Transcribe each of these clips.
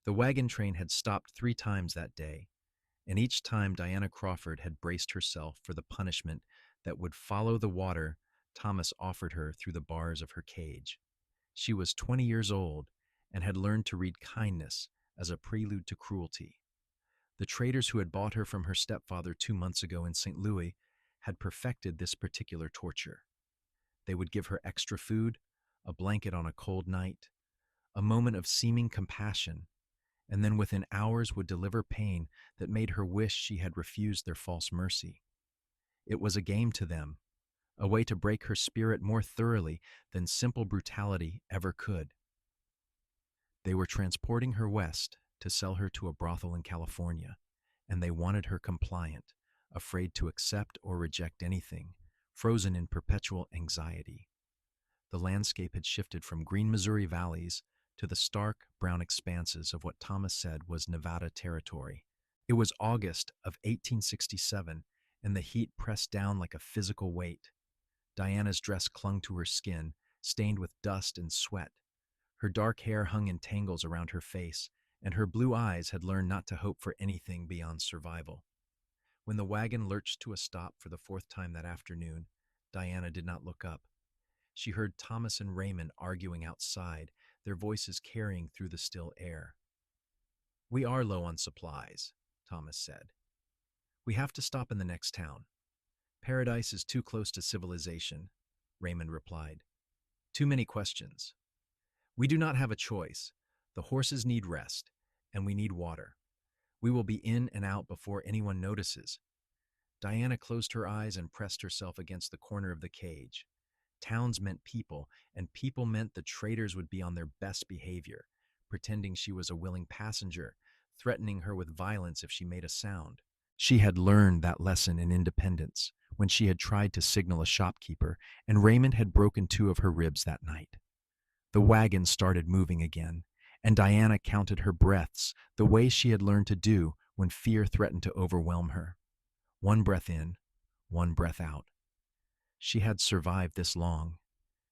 The wagon train had stopped 3 times that day, and each time Diana Crawford had braced herself for the punishment that would follow the water Thomas offered her through the bars of her cage. She was 20 years old and had learned to read kindness as a prelude to cruelty. The traders who had bought her from her stepfather 2 months ago in St. Louis had perfected this particular torture. They would give her extra food, a blanket on a cold night, a moment of seeming compassion, and then within hours would deliver pain that made her wish she had refused their false mercy. It was a game to them, a way to break her spirit more thoroughly than simple brutality ever could. They were transporting her west to sell her to a brothel in California, and they wanted her compliant, afraid to accept or reject anything, frozen in perpetual anxiety. The landscape had shifted from green Missouri valleys to the stark, brown expanses of what Thomas said was Nevada territory. It was August of 1867, and the heat pressed down like a physical weight. Diana's dress clung to her skin, stained with dust and sweat. Her dark hair hung in tangles around her face, and her blue eyes had learned not to hope for anything beyond survival. When the wagon lurched to a stop for the 4th time that afternoon, Diana did not look up. She heard Thomas and Raymond arguing outside, their voices carrying through the still air. "We are low on supplies," Thomas said. "We have to stop in the next town. Paradise is too close to civilization," Raymond replied. "Too many questions. We do not have a choice. The horses need rest, and we need water. We will be in and out before anyone notices." Diana closed her eyes and pressed herself against the corner of the cage. Towns meant people, and people meant the traders would be on their best behavior, pretending she was a willing passenger, threatening her with violence if she made a sound. She had learned that lesson in Independence when she had tried to signal a shopkeeper, and Raymond had broken 2 of her ribs that night. The wagon started moving again, and Diana counted her breaths the way she had learned to do when fear threatened to overwhelm her. 1 breath in, 1 breath out. She had survived this long.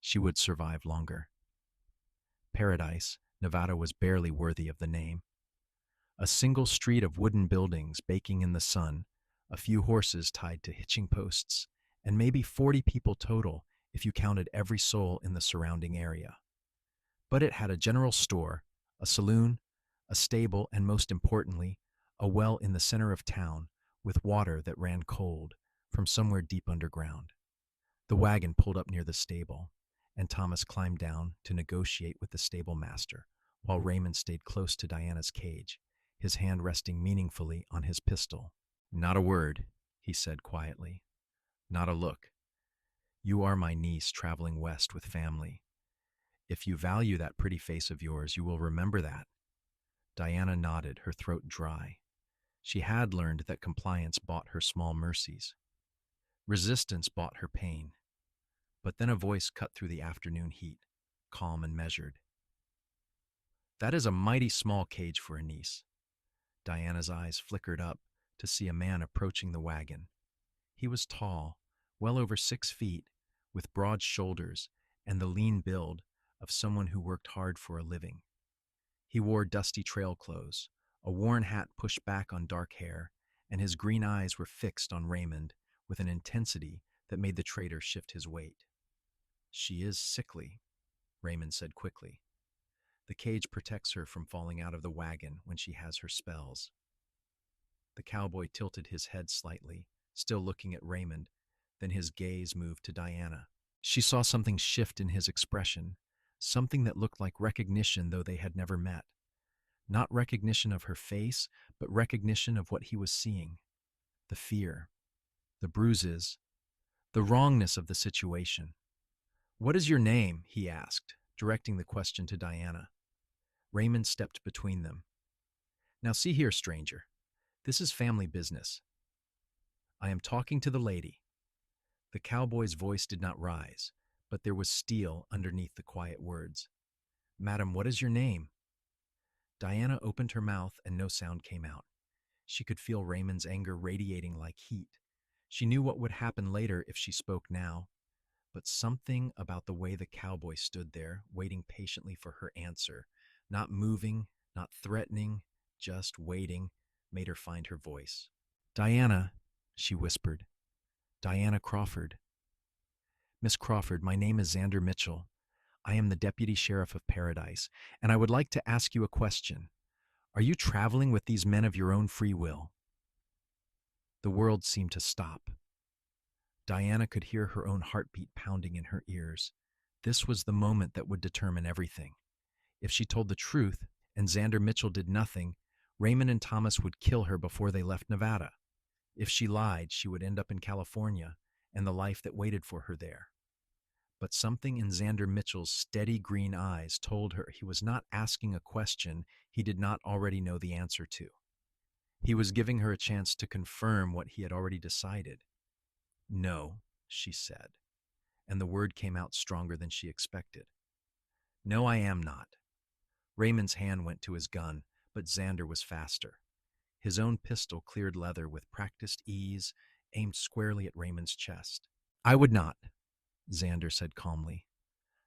She would survive longer. Paradise, Nevada, was barely worthy of the name. A single street of wooden buildings baking in the sun, a few horses tied to hitching posts, and maybe 40 people total if you counted every soul in the surrounding area. But it had a general store, a saloon, a stable, and most importantly, a well in the center of town with water that ran cold from somewhere deep underground. The wagon pulled up near the stable, and Thomas climbed down to negotiate with the stable master, while Raymond stayed close to Diana's cage, his hand resting meaningfully on his pistol. "Not a word," he said quietly. "Not a look. You are my niece traveling west with family. If you value that pretty face of yours, you will remember that." Diana nodded, her throat dry. She had learned that compliance bought her small mercies. Resistance bought her pain. But then a voice cut through the afternoon heat, calm and measured. "That is a mighty small cage for a niece." Diana's eyes flickered up to see a man approaching the wagon. He was tall, well over 6 feet, with broad shoulders and the lean build of someone who worked hard for a living. He wore dusty trail clothes, a worn hat pushed back on dark hair, and his green eyes were fixed on Raymond with an intensity that made the trader shift his weight. "She is sickly," Raymond said quickly. "The cage protects her from falling out of the wagon when she has her spells." The cowboy tilted his head slightly, still looking at Raymond, then his gaze moved to Diana. She saw something shift in his expression, something that looked like recognition though they had never met. Not recognition of her face, but recognition of what he was seeing. The fear, the bruises, the wrongness of the situation. "What is your name?" he asked, directing the question to Diana. Raymond stepped between them. "Now see here, stranger. This is family business. I am talking to the lady." The cowboy's voice did not rise, but there was steel underneath the quiet words. "Madam, what is your name?" Diana opened her mouth and no sound came out. She could feel Raymond's anger radiating like heat. She knew what would happen later if she spoke now, but something about the way the cowboy stood there, waiting patiently for her answer, not moving, not threatening, just waiting, made her find her voice. Diana, she whispered. Diana Crawford. Miss Crawford, my name is Xander Mitchell. I am the Deputy Sheriff of Paradise, and I would like to ask you a question. Are you traveling with these men of your own free will? The world seemed to stop. Diana could hear her own heartbeat pounding in her ears. This was the moment that would determine everything. If she told the truth and Xander Mitchell did nothing, Raymond and Thomas would kill her before they left Nevada. If she lied, she would end up in California and the life that waited for her there. But something in Xander Mitchell's steady green eyes told her he was not asking a question he did not already know the answer to. He was giving her a chance to confirm what he had already decided. No, she said, and the word came out stronger than she expected. No, I am not. Raymond's hand went to his gun, but Xander was faster. His own pistol cleared leather with practiced ease, aimed squarely at Raymond's chest. I would not, Xander said calmly.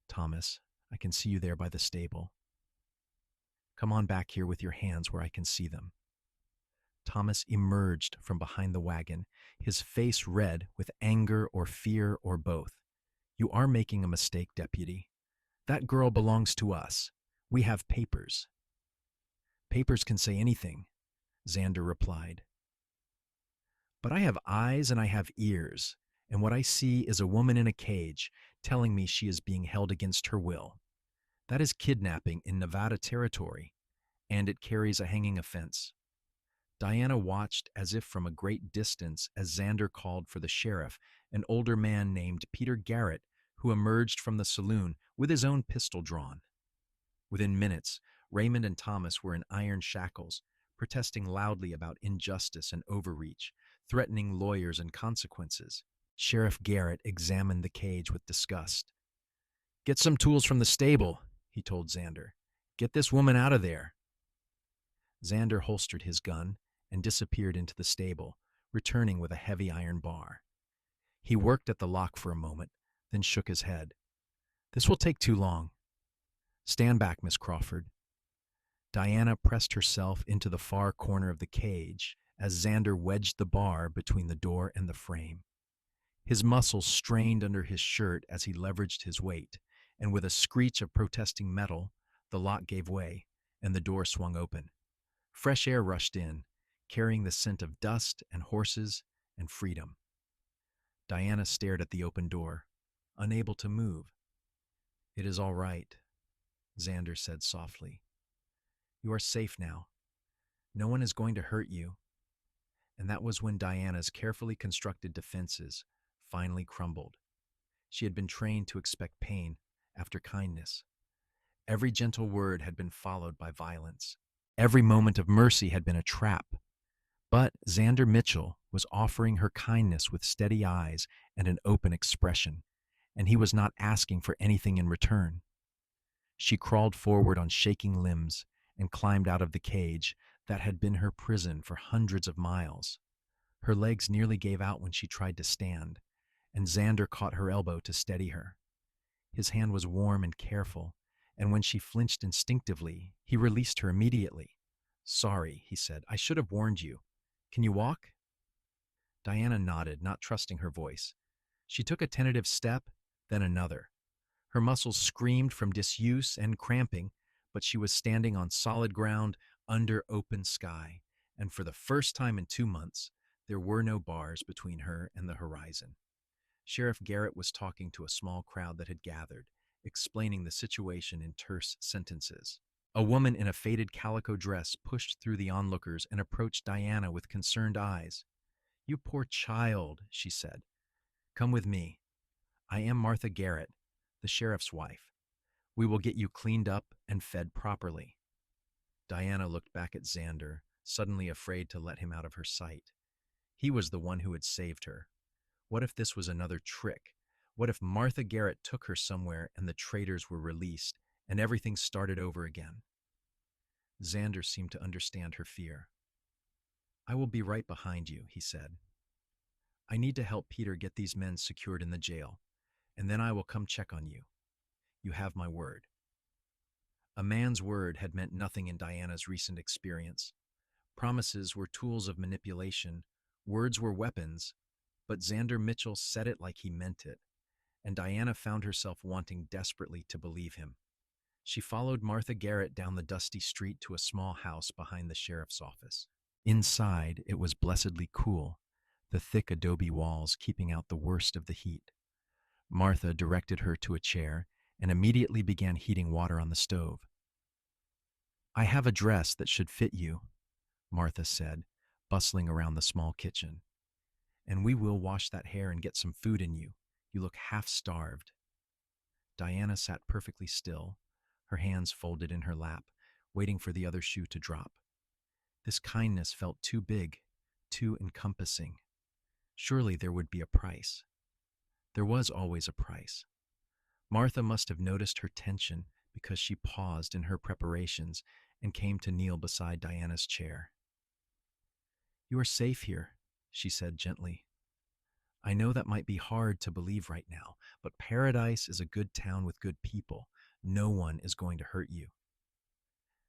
Thomas, I can see you there by the stable. Come on back here with your hands where I can see them. Thomas emerged from behind the wagon, his face red with anger or fear or both. You are making a mistake, Deputy. That girl belongs to us. We have papers. Papers can say anything, Xander replied. But I have eyes and I have ears, and what I see is a woman in a cage telling me she is being held against her will. That is kidnapping in Nevada territory, and it carries a hanging offense. Diana watched as if from a great distance as Xander called for the sheriff, an older man named Peter Garrett, who emerged from the saloon with his own pistol drawn. Within minutes, Raymond and Thomas were in iron shackles, protesting loudly about injustice and overreach, threatening lawyers and consequences. Sheriff Garrett examined the cage with disgust. Get some tools from the stable, he told Xander. Get this woman out of there. Xander holstered his gun and disappeared into the stable, returning with a heavy iron bar. He worked at the lock for a moment, then shook his head. This will take too long. Stand back, Miss Crawford. Diana pressed herself into the far corner of the cage as Xander wedged the bar between the door and the frame. His muscles strained under his shirt as he leveraged his weight, and with a screech of protesting metal, the lock gave way and the door swung open. Fresh air rushed in, carrying the scent of dust and horses and freedom. Diana stared at the open door, unable to move. It is all right, Xander said softly. You are safe now. No one is going to hurt you. And that was when Diana's carefully constructed defenses finally crumbled. She had been trained to expect pain after kindness. Every gentle word had been followed by violence. Every moment of mercy had been a trap. But Xander Mitchell was offering her kindness with steady eyes and an open expression, and he was not asking for anything in return. She crawled forward on shaking limbs and climbed out of the cage that had been her prison for hundreds of miles. Her legs nearly gave out when she tried to stand, and Xander caught her elbow to steady her. His hand was warm and careful, and when she flinched instinctively, he released her immediately. Sorry, he said. I should have warned you. Can you walk? Diana nodded, not trusting her voice. She took a tentative step, then another. Her muscles screamed from disuse and cramping, but she was standing on solid ground under open sky, and for the first time in 2 months, there were no bars between her and the horizon. Sheriff Garrett was talking to a small crowd that had gathered, explaining the situation in terse sentences. A woman in a faded calico dress pushed through the onlookers and approached Diana with concerned eyes. You poor child, she said. Come with me. I am Martha Garrett, the sheriff's wife. We will get you cleaned up and fed properly. Diana looked back at Xander, suddenly afraid to let him out of her sight. He was the one who had saved her. What if this was another trick? What if Martha Garrett took her somewhere and the traitors were released and everything started over again? Xander seemed to understand her fear. I will be right behind you, he said. I need to help Peter get these men secured in the jail, and then I will come check on you. You have my word. A man's word had meant nothing in Diana's recent experience. Promises were tools of manipulation, words were weapons, but Xander Mitchell said it like he meant it, and Diana found herself wanting desperately to believe him. She followed Martha Garrett down the dusty street to a small house behind the sheriff's office. Inside, it was blessedly cool, the thick adobe walls keeping out the worst of the heat. Martha directed her to a chair and immediately began heating water on the stove. "I have a dress that should fit you," Martha said, bustling around the small kitchen. "And we will wash that hair and get some food in you. You look half-starved." Diana sat perfectly still, her hands folded in her lap, waiting for the other shoe to drop. This kindness felt too big, too encompassing. Surely there would be a price. There was always a price. Martha must have noticed her tension because she paused in her preparations and came to kneel beside Diana's chair. "You are safe here," she said gently. "I know that might be hard to believe right now, but Paradise is a good town with good people. No one is going to hurt you."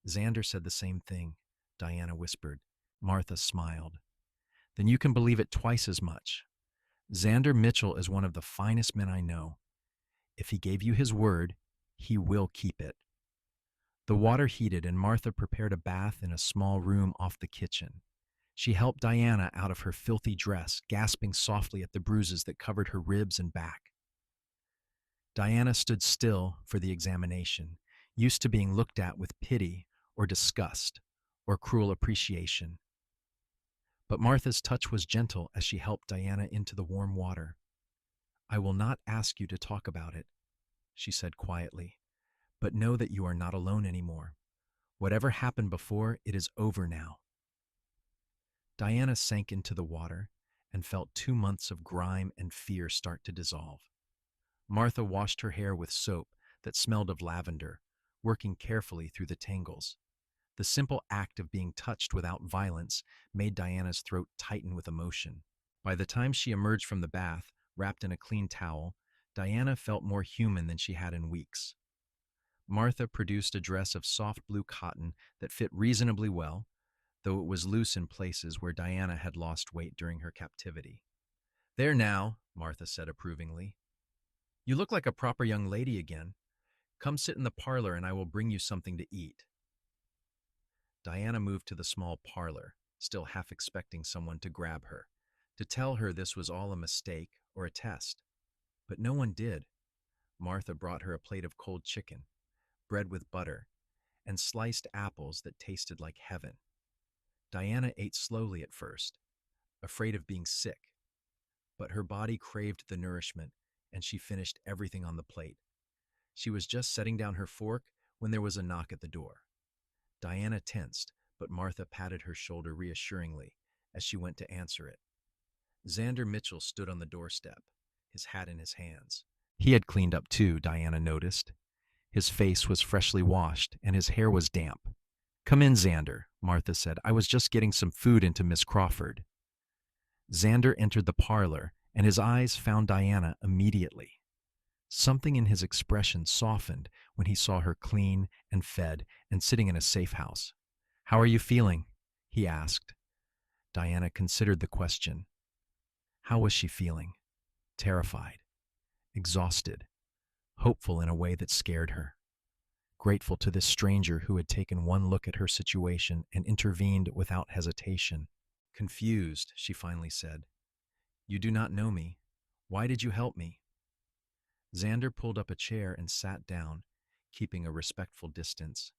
"Xander said the same thing," Diana whispered. Martha smiled. "Then you can believe it twice as much. Xander Mitchell is one of the finest men I know. If he gave you his word, he will keep it." The water heated and Martha prepared a bath in a small room off the kitchen. She helped Diana out of her filthy dress, gasping softly at the bruises that covered her ribs and back. Diana stood still for the examination, used to being looked at with pity or disgust or cruel appreciation. But Martha's touch was gentle as she helped Diana into the warm water. "I will not ask you to talk about it," she said quietly, "but know that you are not alone anymore. Whatever happened before, it is over now." Diana sank into the water and felt 2 months of grime and fear start to dissolve. Martha washed her hair with soap that smelled of lavender, working carefully through the tangles. The simple act of being touched without violence made Diana's throat tighten with emotion. By the time she emerged from the bath, wrapped in a clean towel, Diana felt more human than she had in weeks. Martha produced a dress of soft blue cotton that fit reasonably well, though it was loose in places where Diana had lost weight during her captivity. "There now," Martha said approvingly. "You look like a proper young lady again. Come sit in the parlor and I will bring you something to eat." Diana moved to the small parlor, still half expecting someone to grab her, to tell her this was all a mistake or a test. But no one did. Martha brought her a plate of cold chicken, bread with butter, and sliced apples that tasted like heaven. Diana ate slowly at first, afraid of being sick, but her body craved the nourishment, and she finished everything on the plate. She was just setting down her fork when there was a knock at the door. Diana tensed, but Martha patted her shoulder reassuringly as she went to answer it. Xander Mitchell stood on the doorstep, his hat in his hands. He had cleaned up too, Diana noticed. His face was freshly washed, and his hair was damp. "Come in, Xander," Martha said. "I was just getting some food into Miss Crawford." Xander entered the parlor, and his eyes found Diana immediately. Something in his expression softened when he saw her clean and fed and sitting in a safe house. "How are you feeling?" he asked. Diana considered the question. How was she feeling? Terrified, exhausted, hopeful in a way that scared her. Grateful to this stranger who had taken one look at her situation and intervened without hesitation. Confused, she finally said, "You do not know me. Why did you help me?" Xander pulled up a chair and sat down, keeping a respectful distance.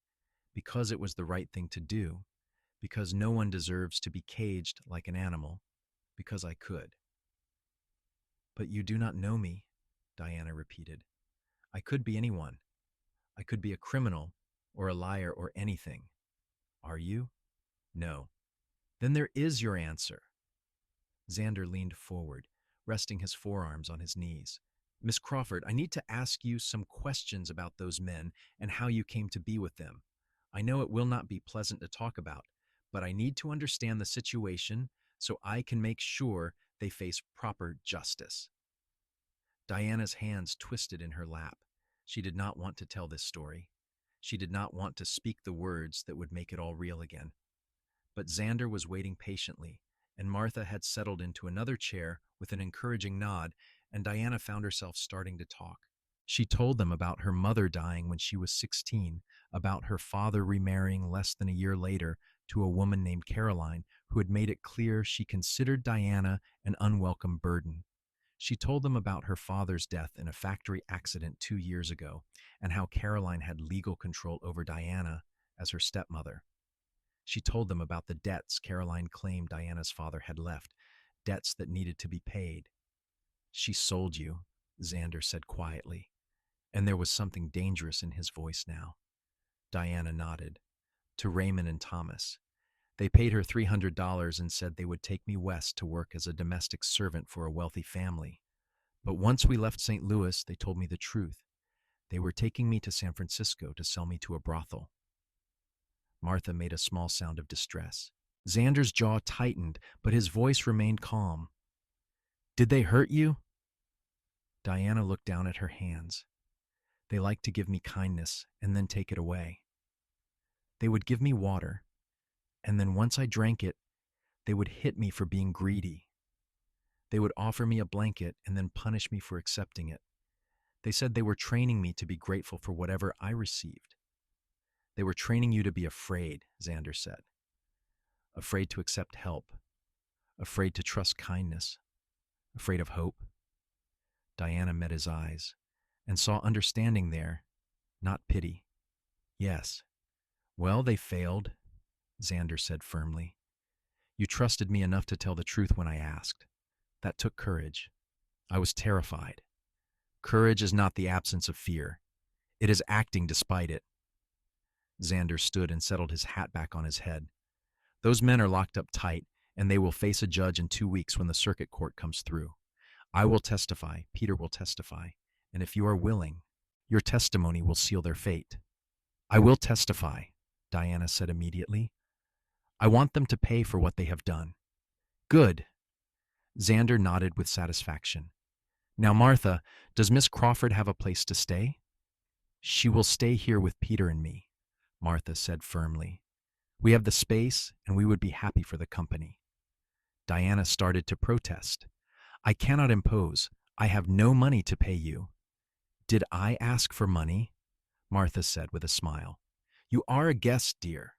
Because it was the right thing to do, because no one deserves to be caged like an animal, because I could. "But you do not know me," Diana repeated. "I could be anyone. I could be a criminal, or a liar, or anything. Are you?" "No." "Then there is your answer." Xander leaned forward, resting his forearms on his knees. "Miss Crawford, I need to ask you some questions about those men and how you came to be with them. I know it will not be pleasant to talk about, but I need to understand the situation so I can make sure they face proper justice." Diana's hands twisted in her lap. She did not want to tell this story. She did not want to speak the words that would make it all real again. But Xander was waiting patiently, and Martha had settled into another chair with an encouraging nod, and Diana found herself starting to talk. She told them about her mother dying when she was 16, about her father remarrying less than a year later to a woman named Caroline, who had made it clear she considered Diana an unwelcome burden. She told them about her father's death in a factory accident 2 years ago, and how Caroline had legal control over Diana as her stepmother. She told them about the debts Caroline claimed Diana's father had left, debts that needed to be paid. She sold you, Xander said quietly, and there was something dangerous in his voice now. Diana nodded. To Raymond and Thomas. They paid her $300 and said they would take me west to work as a domestic servant for a wealthy family. But once we left St. Louis, they told me the truth. They were taking me to San Francisco to sell me to a brothel. Martha made a small sound of distress. Xander's jaw tightened, but his voice remained calm. Did they hurt you? Diana looked down at her hands. They liked to give me kindness and then take it away. They would give me water, and then once I drank it, they would hit me for being greedy. They would offer me a blanket and then punish me for accepting it. They said they were training me to be grateful for whatever I received. They were training you to be afraid, Xander said. Afraid to accept help. Afraid to trust kindness. Afraid of hope. Diana met his eyes and saw understanding there, not pity. Yes. Well, they failed, Xander said firmly. You trusted me enough to tell the truth when I asked. That took courage. I was terrified. Courage is not the absence of fear. It is acting despite it. Xander stood and settled his hat back on his head. Those men are locked up tight, and they will face a judge in 2 weeks when the circuit court comes through. I will testify, Peter will testify, and if you are willing, your testimony will seal their fate. I will testify, Diana said immediately. I want them to pay for what they have done. Good. Xander nodded with satisfaction. Now, Martha, does Miss Crawford have a place to stay? She will stay here with Peter and me, Martha said firmly. We have the space, and we would be happy for the company. Diana started to protest. I cannot impose. I have no money to pay you. Did I ask for money? Martha said with a smile. You are a guest, dear,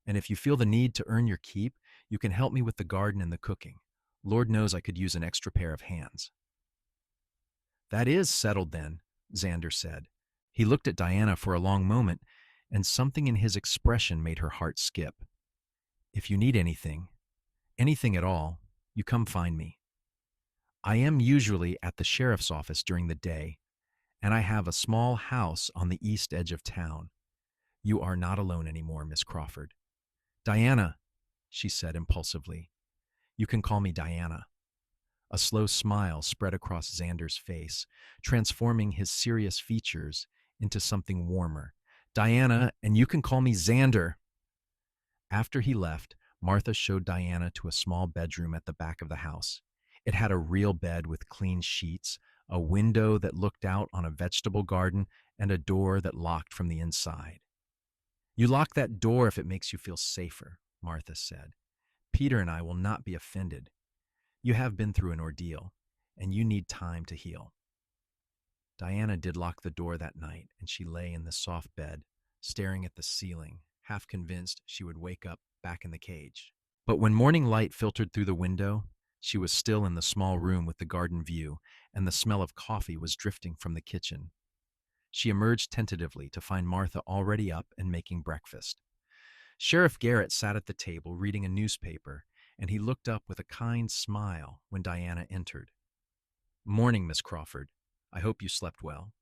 and if you feel the need to earn your keep, you can help me with the garden and the cooking. Lord knows I could use an extra pair of hands. That is settled then, Xander said. He looked at Diana for a long moment, and something in his expression made her heart skip. If you need anything at all, you come find me. I am usually at the sheriff's office during the day, and I have a small house on the east edge of town. You are not alone anymore, Miss Crawford. Diana, she said impulsively. You can call me Diana. A slow smile spread across Xander's face, transforming his serious features into something warmer. Diana, and you can call me Xander. After he left, Martha showed Diana to a small bedroom at the back of the house. It had a real bed with clean sheets, a window that looked out on a vegetable garden, and a door that locked from the inside. You lock that door if it makes you feel safer, Martha said. Peter and I will not be offended. You have been through an ordeal, and you need time to heal. Diana did lock the door that night, and she lay in the soft bed, staring at the ceiling, half convinced she would wake up back in the cage. But when morning light filtered through the window, she was still in the small room with the garden view, and the smell of coffee was drifting from the kitchen. She emerged tentatively to find Martha already up and making breakfast. Sheriff Garrett sat at the table reading a newspaper, and he looked up with a kind smile when Diana entered. Morning, Miss Crawford. I hope you slept well.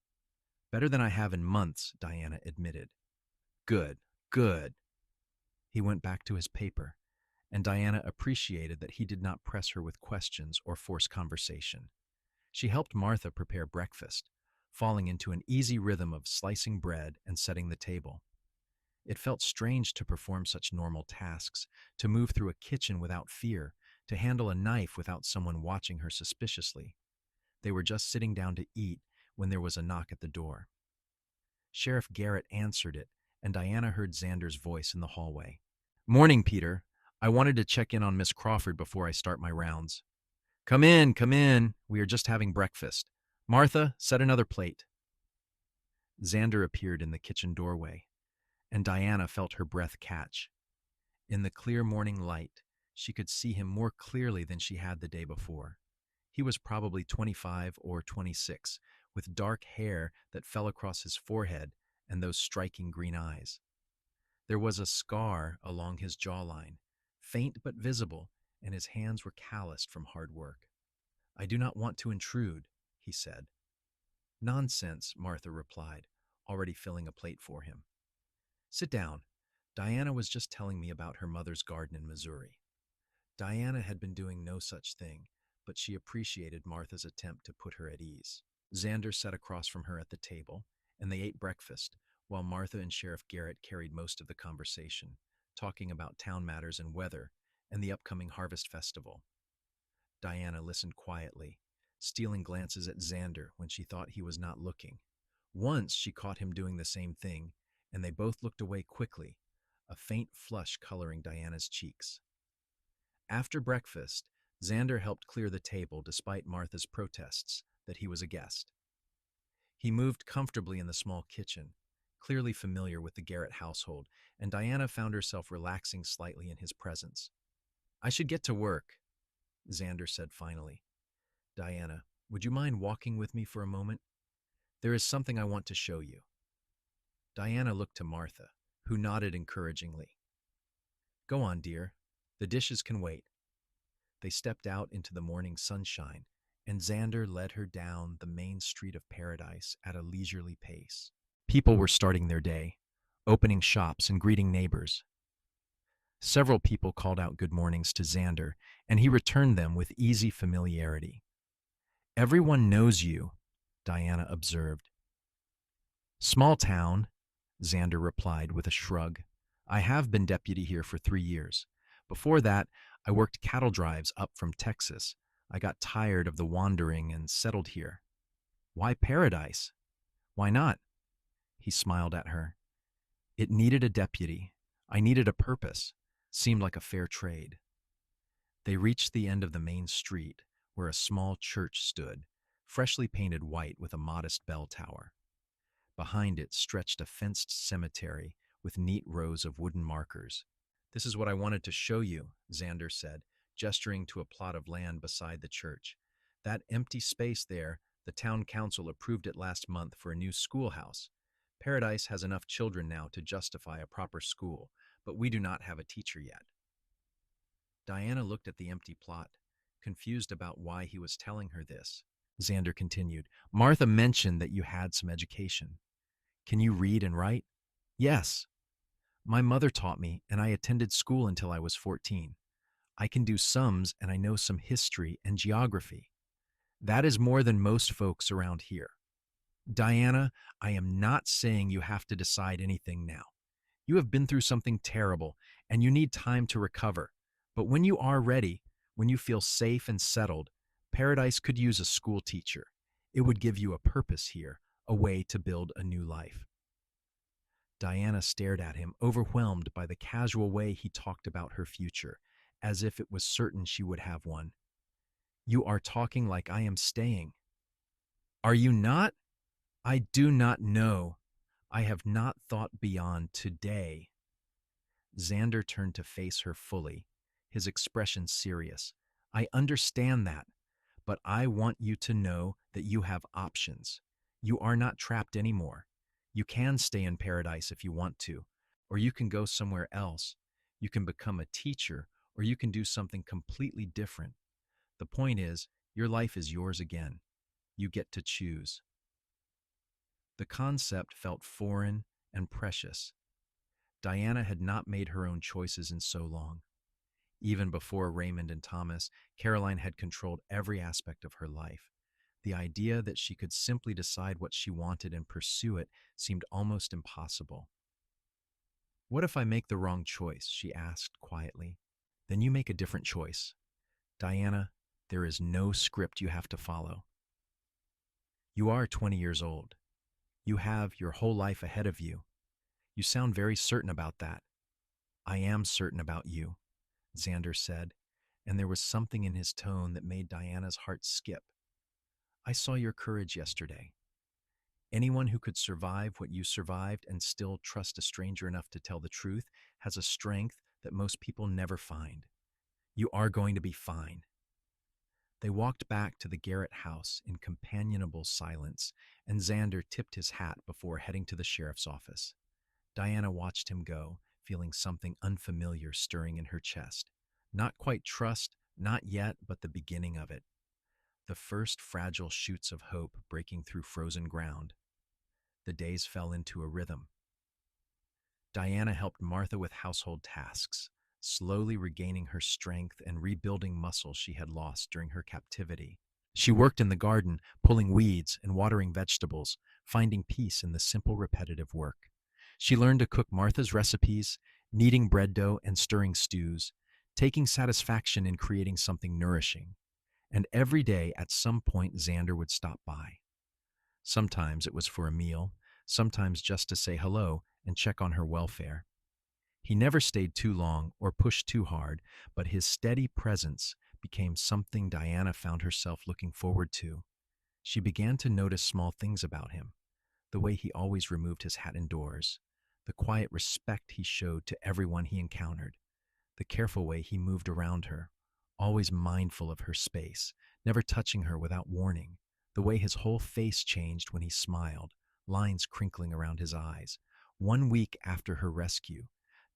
Better than I have in months, Diana admitted. Good, good. He went back to his paper, and Diana appreciated that he did not press her with questions or force conversation. She helped Martha prepare breakfast, falling into an easy rhythm of slicing bread and setting the table. It felt strange to perform such normal tasks, to move through a kitchen without fear, to handle a knife without someone watching her suspiciously. They were just sitting down to eat when there was a knock at the door. Sheriff Garrett answered it, and Diana heard Xander's voice in the hallway. Morning, Peter. I wanted to check in on Miss Crawford before I start my rounds. Come in, come in. We are just having breakfast. Martha, set another plate. Xander appeared in the kitchen doorway, and Diana felt her breath catch. In the clear morning light, she could see him more clearly than she had the day before. He was probably 25 or 26, with dark hair that fell across his forehead and those striking green eyes. There was a scar along his jawline, faint but visible, and his hands were calloused from hard work. I do not want to intrude, he said. Nonsense, Martha replied, already filling a plate for him. Sit down. Diana was just telling me about her mother's garden in Missouri. Diana had been doing no such thing, but she appreciated Martha's attempt to put her at ease. Xander sat across from her at the table, and they ate breakfast, while Martha and Sheriff Garrett carried most of the conversation, talking about town matters and weather, and the upcoming harvest festival. Diana listened quietly, stealing glances at Xander when she thought he was not looking. Once she caught him doing the same thing, and they both looked away quickly, a faint flush coloring Diana's cheeks. After breakfast, Xander helped clear the table despite Martha's protests that he was a guest. He moved comfortably in the small kitchen, clearly familiar with the Garrett household, and Diana found herself relaxing slightly in his presence. I should get to work, Xander said finally. Diana, would you mind walking with me for a moment? There is something I want to show you. Diana looked to Martha, who nodded encouragingly. Go on, dear. The dishes can wait. They stepped out into the morning sunshine, and Xander led her down the main street of Paradise at a leisurely pace. People were starting their day, opening shops and greeting neighbors. Several people called out good mornings to Xander, and he returned them with easy familiarity. Everyone knows you, Diana observed. Small town, Xander replied with a shrug. I have been deputy here for 3 years. Before that, I worked cattle drives up from Texas. I got tired of the wandering and settled here. Why Paradise? Why not? He smiled at her. It needed a deputy. I needed a purpose. Seemed like a fair trade. They reached the end of the main street, where a small church stood, freshly painted white with a modest bell tower. Behind it stretched a fenced cemetery with neat rows of wooden markers. This is what I wanted to show you, Xander said, gesturing to a plot of land beside the church. That empty space there, the town council approved it last month for a new schoolhouse. Paradise has enough children now to justify a proper school, but we do not have a teacher yet. Diana looked at the empty plot, confused about why he was telling her this. Xander continued, Martha mentioned that you had some education. Can you read and write? Yes. My mother taught me, and I attended school until I was 14. I can do sums, and I know some history and geography. That is more than most folks around here. Diana, I am not saying you have to decide anything now. You have been through something terrible, and you need time to recover. But when you are ready, when you feel safe and settled, Paradise could use a school teacher. It would give you a purpose here, a way to build a new life. Diana stared at him, overwhelmed by the casual way he talked about her future, as if it was certain she would have one. You are talking like I am staying. Are you not? I do not know. I have not thought beyond today. Xander turned to face her fully, his expression serious. I understand that, but I want you to know that you have options. You are not trapped anymore. You can stay in Paradise if you want to, or you can go somewhere else. You can become a teacher, or you can do something completely different. The point is, your life is yours again. You get to choose. The concept felt foreign and precious. Diana had not made her own choices in so long. Even before Raymond and Thomas, Caroline had controlled every aspect of her life. The idea that she could simply decide what she wanted and pursue it seemed almost impossible. What if I make the wrong choice? She asked quietly. Then you make a different choice. Diana, there is no script you have to follow. You are 20 years old. You have your whole life ahead of you. You sound very certain about that. I am certain about you, Xander said, and there was something in his tone that made Diana's heart skip. I saw your courage yesterday. Anyone who could survive what you survived and still trust a stranger enough to tell the truth has a strength that most people never find. You are going to be fine. They walked back to the Garrett house in companionable silence, and Xander tipped his hat before heading to the sheriff's office. Diana watched him go, feeling something unfamiliar stirring in her chest. Not quite trust, not yet, but the beginning of it. The first fragile shoots of hope breaking through frozen ground. The days fell into a rhythm. Diana helped Martha with household tasks, slowly regaining her strength and rebuilding muscle she had lost during her captivity. She worked in the garden, pulling weeds and watering vegetables, finding peace in the simple repetitive work. She learned to cook Martha's recipes, kneading bread dough and stirring stews, taking satisfaction in creating something nourishing. And every day, at some point, Xander would stop by. Sometimes it was for a meal, sometimes just to say hello and check on her welfare. He never stayed too long or pushed too hard, but his steady presence became something Diana found herself looking forward to. She began to notice small things about him: the way he always removed his hat indoors, the quiet respect he showed to everyone he encountered, the careful way he moved around her, always mindful of her space, never touching her without warning, the way his whole face changed when he smiled, lines crinkling around his eyes. 1 week after her rescue,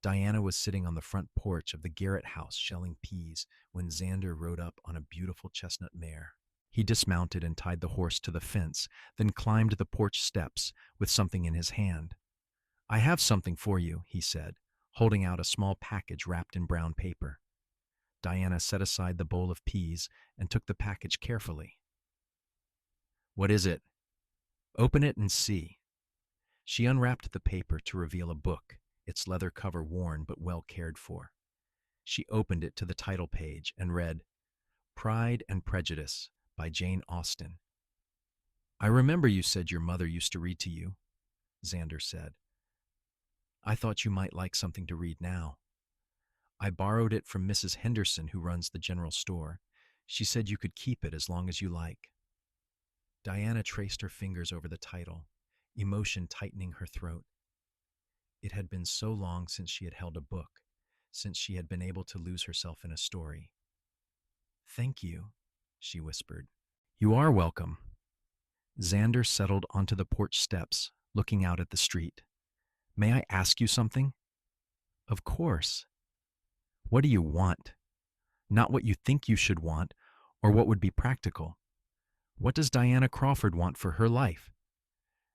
Diana was sitting on the front porch of the Garrett house shelling peas when Xander rode up on a beautiful chestnut mare. He dismounted and tied the horse to the fence, then climbed the porch steps with something in his hand. I have something for you, he said, holding out a small package wrapped in brown paper. Diana set aside the bowl of peas and took the package carefully. What is it? Open it and see. She unwrapped the paper to reveal a book, its leather cover worn but well cared for. She opened it to the title page and read, Pride and Prejudice by Jane Austen. I remember you said your mother used to read to you, Xander said. I thought you might like something to read now. I borrowed it from Mrs. Henderson, who runs the general store. She said you could keep it as long as you like. Diana traced her fingers over the title, emotion tightening her throat. It had been so long since she had held a book, since she had been able to lose herself in a story. Thank you, she whispered. You are welcome. Xander settled onto the porch steps, looking out at the street. May I ask you something? Of course. What do you want? Not what you think you should want, or what would be practical. What does Diana Crawford want for her life?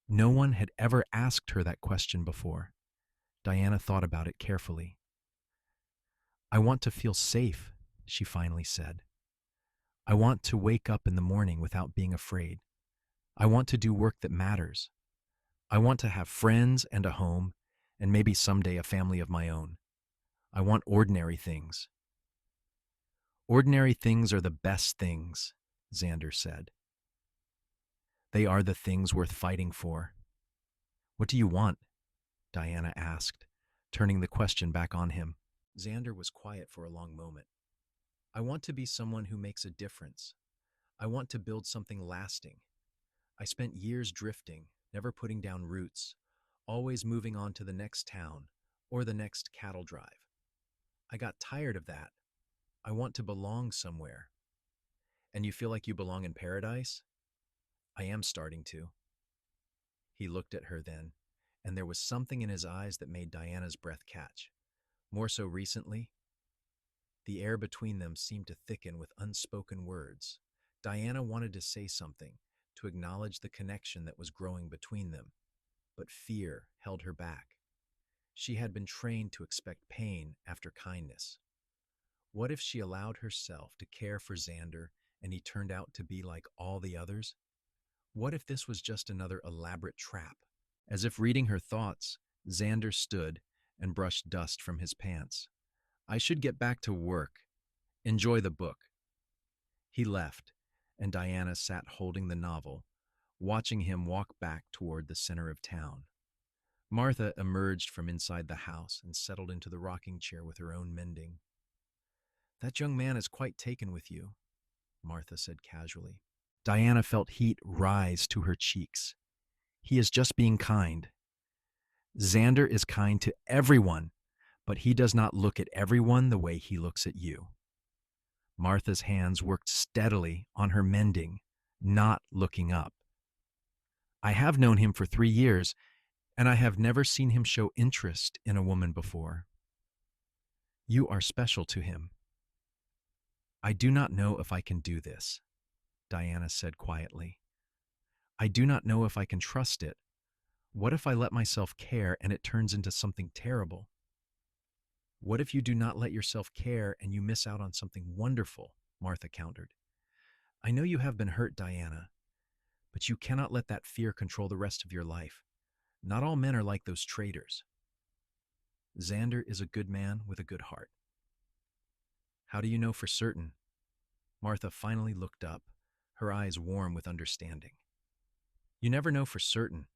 No one had ever asked her that question before. Diana thought about it carefully. I want to feel safe, she finally said. I want to wake up in the morning without being afraid. I want to do work that matters. I want to have friends and a home, and maybe someday a family of my own. I want ordinary things. Ordinary things are the best things, Xander said. They are the things worth fighting for. What do you want? Diana asked, turning the question back on him. Xander was quiet for a long moment. I want to be someone who makes a difference. I want to build something lasting. I spent years drifting, never putting down roots, always moving on to the next town or the next cattle drive. I got tired of that. I want to belong somewhere. And you feel like you belong in paradise? I am starting to. He looked at her then, and there was something in his eyes that made Diana's breath catch. More so recently, the air between them seemed to thicken with unspoken words. Diana wanted to say something, to acknowledge the connection that was growing between them, but fear held her back. She had been trained to expect pain after kindness. What if she allowed herself to care for Xander and he turned out to be like all the others? What if this was just another elaborate trap? As if reading her thoughts, Xander stood and brushed dust from his pants. I should get back to work. Enjoy the book. He left, and Diana sat holding the novel, watching him walk back toward the center of town. Martha emerged from inside the house and settled into the rocking chair with her own mending. That young man is quite taken with you, Martha said casually. Diana felt heat rise to her cheeks. He is just being kind. Xander is kind to everyone, but he does not look at everyone the way he looks at you. Martha's hands worked steadily on her mending, not looking up. I have known him for 3 years, and I have never seen him show interest in a woman before. You are special to him. I do not know if I can do this, Diana said quietly. I do not know if I can trust it. What if I let myself care and it turns into something terrible? What if you do not let yourself care and you miss out on something wonderful? Martha countered. I know you have been hurt, Diana, but you cannot let that fear control the rest of your life. Not all men are like those traitors. Xander is a good man with a good heart. How do you know for certain? Martha finally looked up, her eyes warm with understanding. You never know for certain.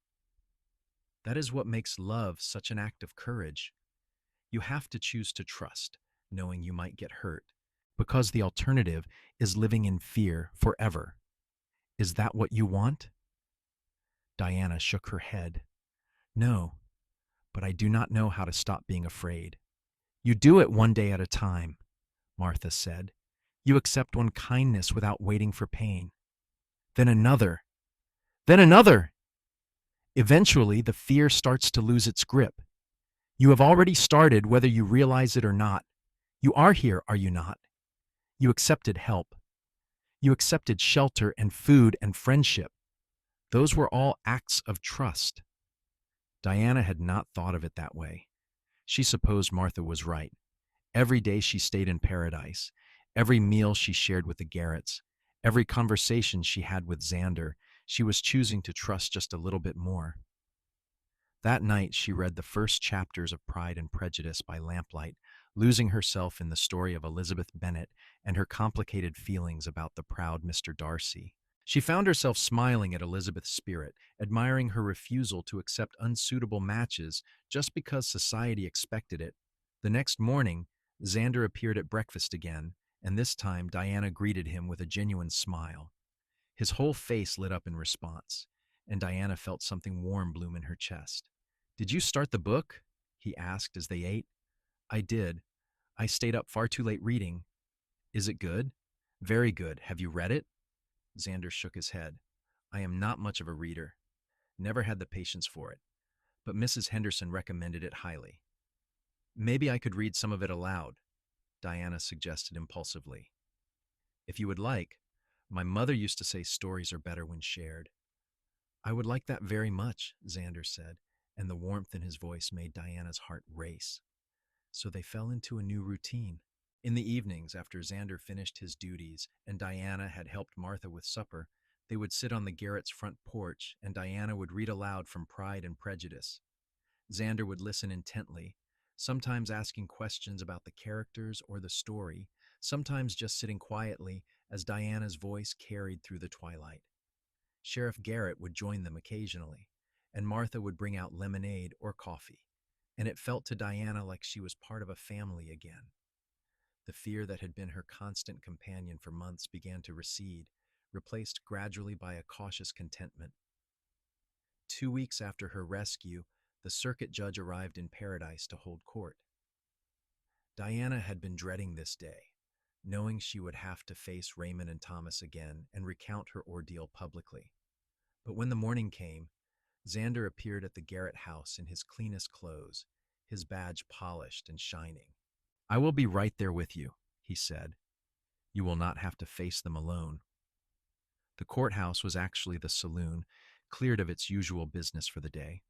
That is what makes love such an act of courage. You have to choose to trust, knowing you might get hurt, because the alternative is living in fear forever. Is that what you want? Diana shook her head. No, but I do not know how to stop being afraid. You do it one day at a time, Martha said. You accept one kindness without waiting for pain. Then another. Then another. Eventually, the fear starts to lose its grip. You have already started whether you realize it or not. You are here, are you not? You accepted help. You accepted shelter and food and friendship. Those were all acts of trust. Diana had not thought of it that way. She supposed Martha was right. Every day she stayed in paradise. Every meal she shared with the Garretts. Every conversation she had with Xander, she was choosing to trust just a little bit more. That night, she read the first chapters of Pride and Prejudice by lamplight, losing herself in the story of Elizabeth Bennet and her complicated feelings about the proud Mr. Darcy. She found herself smiling at Elizabeth's spirit, admiring her refusal to accept unsuitable matches just because society expected it. The next morning, Xander appeared at breakfast again, and this time Diana greeted him with a genuine smile. His whole face lit up in response, and Diana felt something warm bloom in her chest. Did you start the book? He asked as they ate. I did. I stayed up far too late reading. Is it good? Very good. Have you read it? Xander shook his head. I am not much of a reader. Never had the patience for it. But Mrs. Henderson recommended it highly. Maybe I could read some of it aloud, Diana suggested impulsively. If you would like, my mother used to say stories are better when shared. I would like that very much, Xander said, and the warmth in his voice made Diana's heart race. So they fell into a new routine. In the evenings, after Xander finished his duties and Diana had helped Martha with supper, they would sit on the Garrett's front porch and Diana would read aloud from Pride and Prejudice. Xander would listen intently, sometimes asking questions about the characters or the story, sometimes just sitting quietly as Diana's voice carried through the twilight. Sheriff Garrett would join them occasionally, and Martha would bring out lemonade or coffee, and it felt to Diana like she was part of a family again. The fear that had been her constant companion for months began to recede, replaced gradually by a cautious contentment. 2 weeks after her rescue, the circuit judge arrived in Paradise to hold court. Diana had been dreading this day, knowing she would have to face Raymond and Thomas again and recount her ordeal publicly. But when the morning came, Xander appeared at the Garrett house in his cleanest clothes, his badge polished and shining. I will be right there with you, he said. You will not have to face them alone. The courthouse was actually the saloon, cleared of its usual business for the day.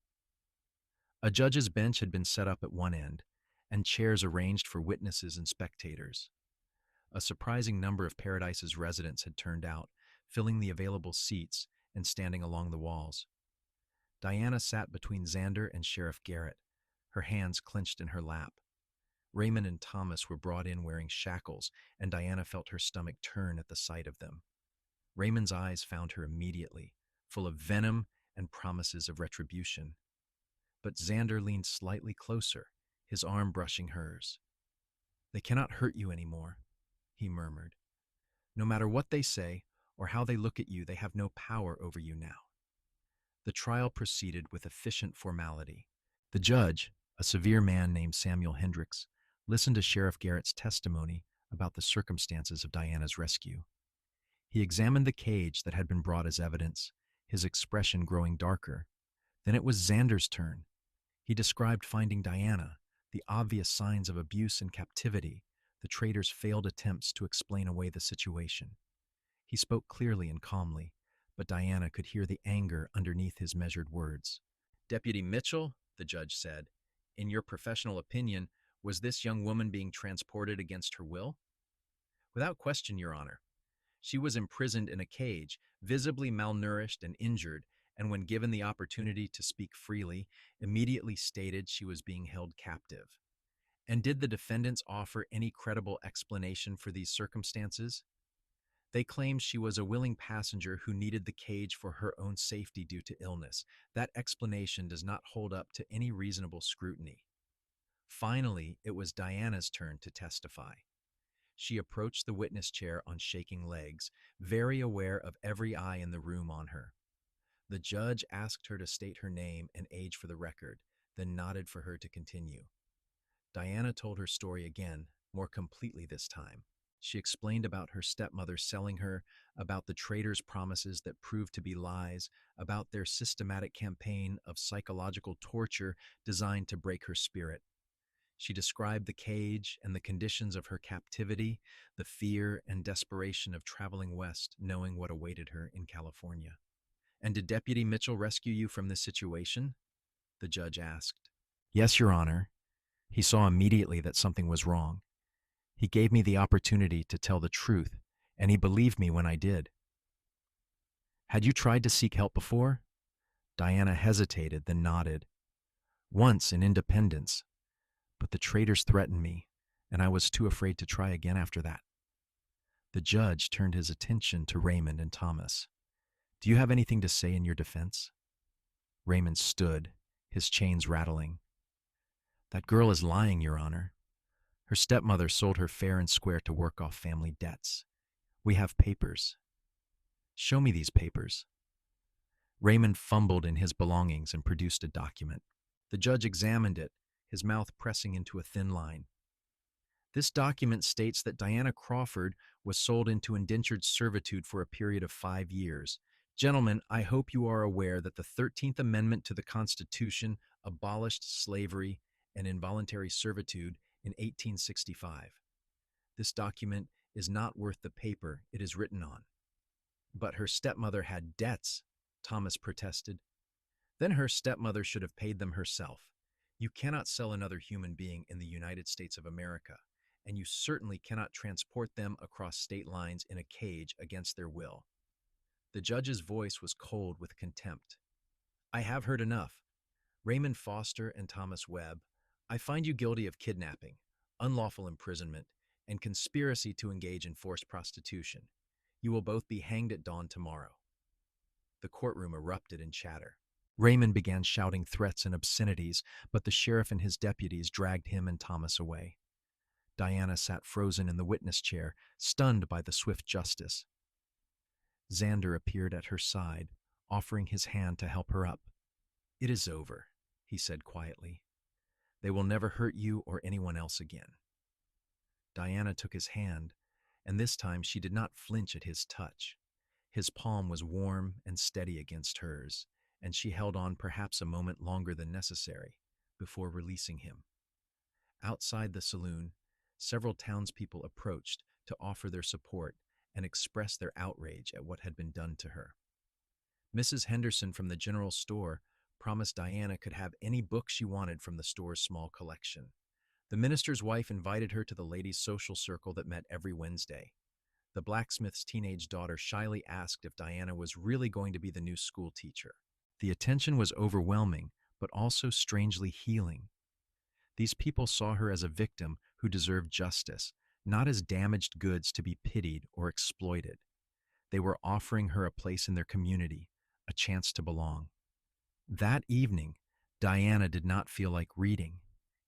A judge's bench had been set up at one end, and chairs arranged for witnesses and spectators. A surprising number of Paradise's residents had turned out, filling the available seats and standing along the walls. Diana sat between Xander and Sheriff Garrett, her hands clenched in her lap. Raymond and Thomas were brought in wearing shackles, and Diana felt her stomach turn at the sight of them. Raymond's eyes found her immediately, full of venom and promises of retribution. But Xander leaned slightly closer, his arm brushing hers. "They cannot hurt you anymore," he murmured. "No matter what they say or how they look at you, they have no power over you now." The trial proceeded with efficient formality. The judge, a severe man named Samuel Hendricks, listened to Sheriff Garrett's testimony about the circumstances of Diana's rescue. He examined the cage that had been brought as evidence, his expression growing darker. Then it was Xander's turn. He described finding Diana, the obvious signs of abuse and captivity, the traitor's failed attempts to explain away the situation. He spoke clearly and calmly, but Diana could hear the anger underneath his measured words. "Deputy Mitchell," the judge said, "in your professional opinion, was this young woman being transported against her will?" "Without question, Your Honor. She was imprisoned in a cage, visibly malnourished and injured, and when given the opportunity to speak freely, immediately stated she was being held captive." "And did the defendants offer any credible explanation for these circumstances?" "They claimed she was a willing passenger who needed the cage for her own safety due to illness. That explanation does not hold up to any reasonable scrutiny." Finally, it was Diana's turn to testify. She approached the witness chair on shaking legs, very aware of every eye in the room on her. The judge asked her to state her name and age for the record, then nodded for her to continue. Diana told her story again, more completely this time. She explained about her stepmother selling her, about the traitor's promises that proved to be lies, about their systematic campaign of psychological torture designed to break her spirit. She described the cage and the conditions of her captivity, the fear and desperation of traveling west, knowing what awaited her in California. "And did Deputy Mitchell rescue you from this situation?" the judge asked. "Yes, Your Honor. He saw immediately that something was wrong. He gave me the opportunity to tell the truth, and he believed me when I did." "Had you tried to seek help before?" Diana hesitated, then nodded. "Once in Independence, but the traitors threatened me, and I was too afraid to try again after that." The judge turned his attention to Raymond and Thomas. "Do you have anything to say in your defense?" Raymond stood, his chains rattling. "That girl is lying, Your Honor. Her stepmother sold her fair and square to work off family debts. We have papers." "Show me these papers." Raymond fumbled in his belongings and produced a document. The judge examined it, his mouth pressing into a thin line. "This document states that Diana Crawford was sold into indentured servitude for a period of 5 years. Gentlemen, I hope you are aware that the 13th Amendment to the Constitution abolished slavery and involuntary servitude in 1865. This document is not worth the paper it is written on." "But her stepmother had debts," Thomas protested. "Then her stepmother should have paid them herself. You cannot sell another human being in the United States of America, and you certainly cannot transport them across state lines in a cage against their will." The judge's voice was cold with contempt. "I have heard enough. Raymond Foster and Thomas Webb, I find you guilty of kidnapping, unlawful imprisonment, and conspiracy to engage in forced prostitution. You will both be hanged at dawn tomorrow." The courtroom erupted in chatter. Raymond began shouting threats and obscenities, but the sheriff and his deputies dragged him and Thomas away. Diana sat frozen in the witness chair, stunned by the swift justice. Xander appeared at her side, offering his hand to help her up. "It is over," he said quietly. "They will never hurt you or anyone else again." Diana took his hand, and this time she did not flinch at his touch. His palm was warm and steady against hers, and she held on perhaps a moment longer than necessary before releasing him. Outside the saloon, several townspeople approached to offer their support and express their outrage at what had been done to her. Mrs. Henderson from the general store promised Diana could have any book she wanted from the store's small collection. The minister's wife invited her to the ladies' social circle that met every Wednesday. The blacksmith's teenage daughter shyly asked if Diana was really going to be the new school teacher. The attention was overwhelming, but also strangely healing. These people saw her as a victim who deserved justice, not as damaged goods to be pitied or exploited. They were offering her a place in their community, a chance to belong. That evening, Diana did not feel like reading.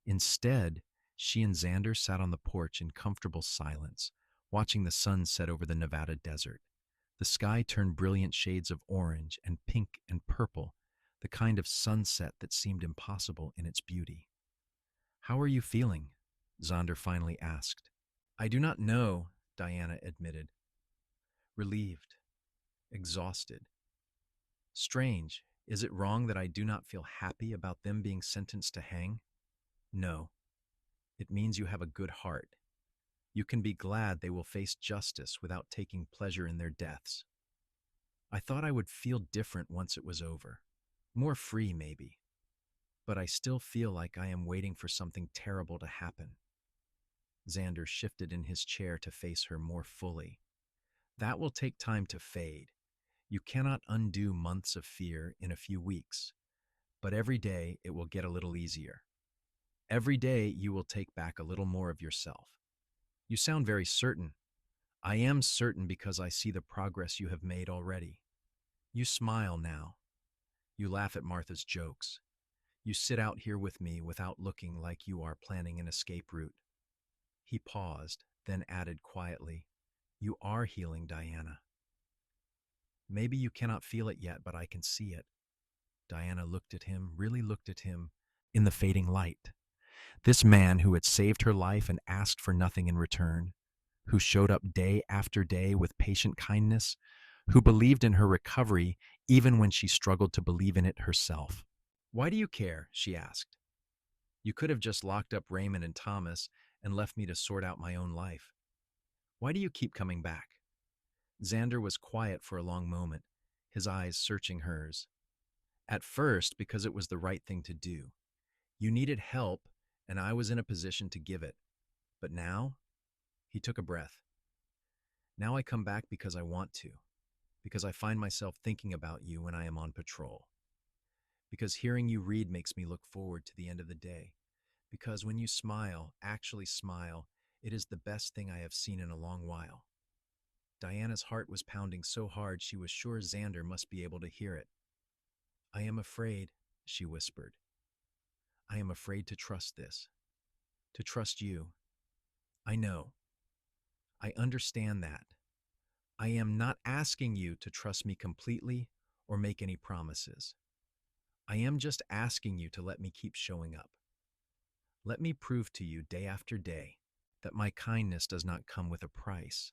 Instead, she and Xander sat on the porch in comfortable silence, watching the sun set over the Nevada desert. The sky turned brilliant shades of orange and pink and purple, the kind of sunset that seemed impossible in its beauty. "How are you feeling?" Xander finally asked. "I do not know," Diana admitted. "Relieved, exhausted. Strange. Is it wrong that I do not feel happy about them being sentenced to hang?" "No. It means you have a good heart. You can be glad they will face justice without taking pleasure in their deaths. I thought I would feel different once it was over. More free, maybe. But I still feel like I am waiting for something terrible to happen." Xander shifted in his chair to face her more fully. "That will take time to fade. You cannot undo months of fear in a few weeks. But every day it will get a little easier. Every day you will take back a little more of yourself." "You sound very certain." "I am certain because I see the progress you have made already. You smile now. You laugh at Martha's jokes. You sit out here with me without looking like you are planning an escape route." He paused, then added quietly, "You are healing, Diana. Maybe you cannot feel it yet, but I can see it." Diana looked at him, really looked at him, in the fading light. This man who had saved her life and asked for nothing in return, who showed up day after day with patient kindness, who believed in her recovery even when she struggled to believe in it herself. "Why do you care?" she asked. "You could have just locked up Raymond and Thomas and left me to sort out my own life. Why do you keep coming back?" Xander was quiet for a long moment, his eyes searching hers. "At first, because it was the right thing to do. You needed help, and I was in a position to give it. But now," he took a breath, "now I come back because I want to, because I find myself thinking about you when I am on patrol, because hearing you read makes me look forward to the end of the day, because when you smile, actually smile, it is the best thing I have seen in a long while." Diana's heart was pounding so hard she was sure Xander must be able to hear it. "I am afraid," she whispered. "I am afraid to trust this, to trust you. I know. I understand that. I am not asking you to trust me completely or make any promises. I am just asking you to let me keep showing up. Let me prove to you day after day that my kindness does not come with a price,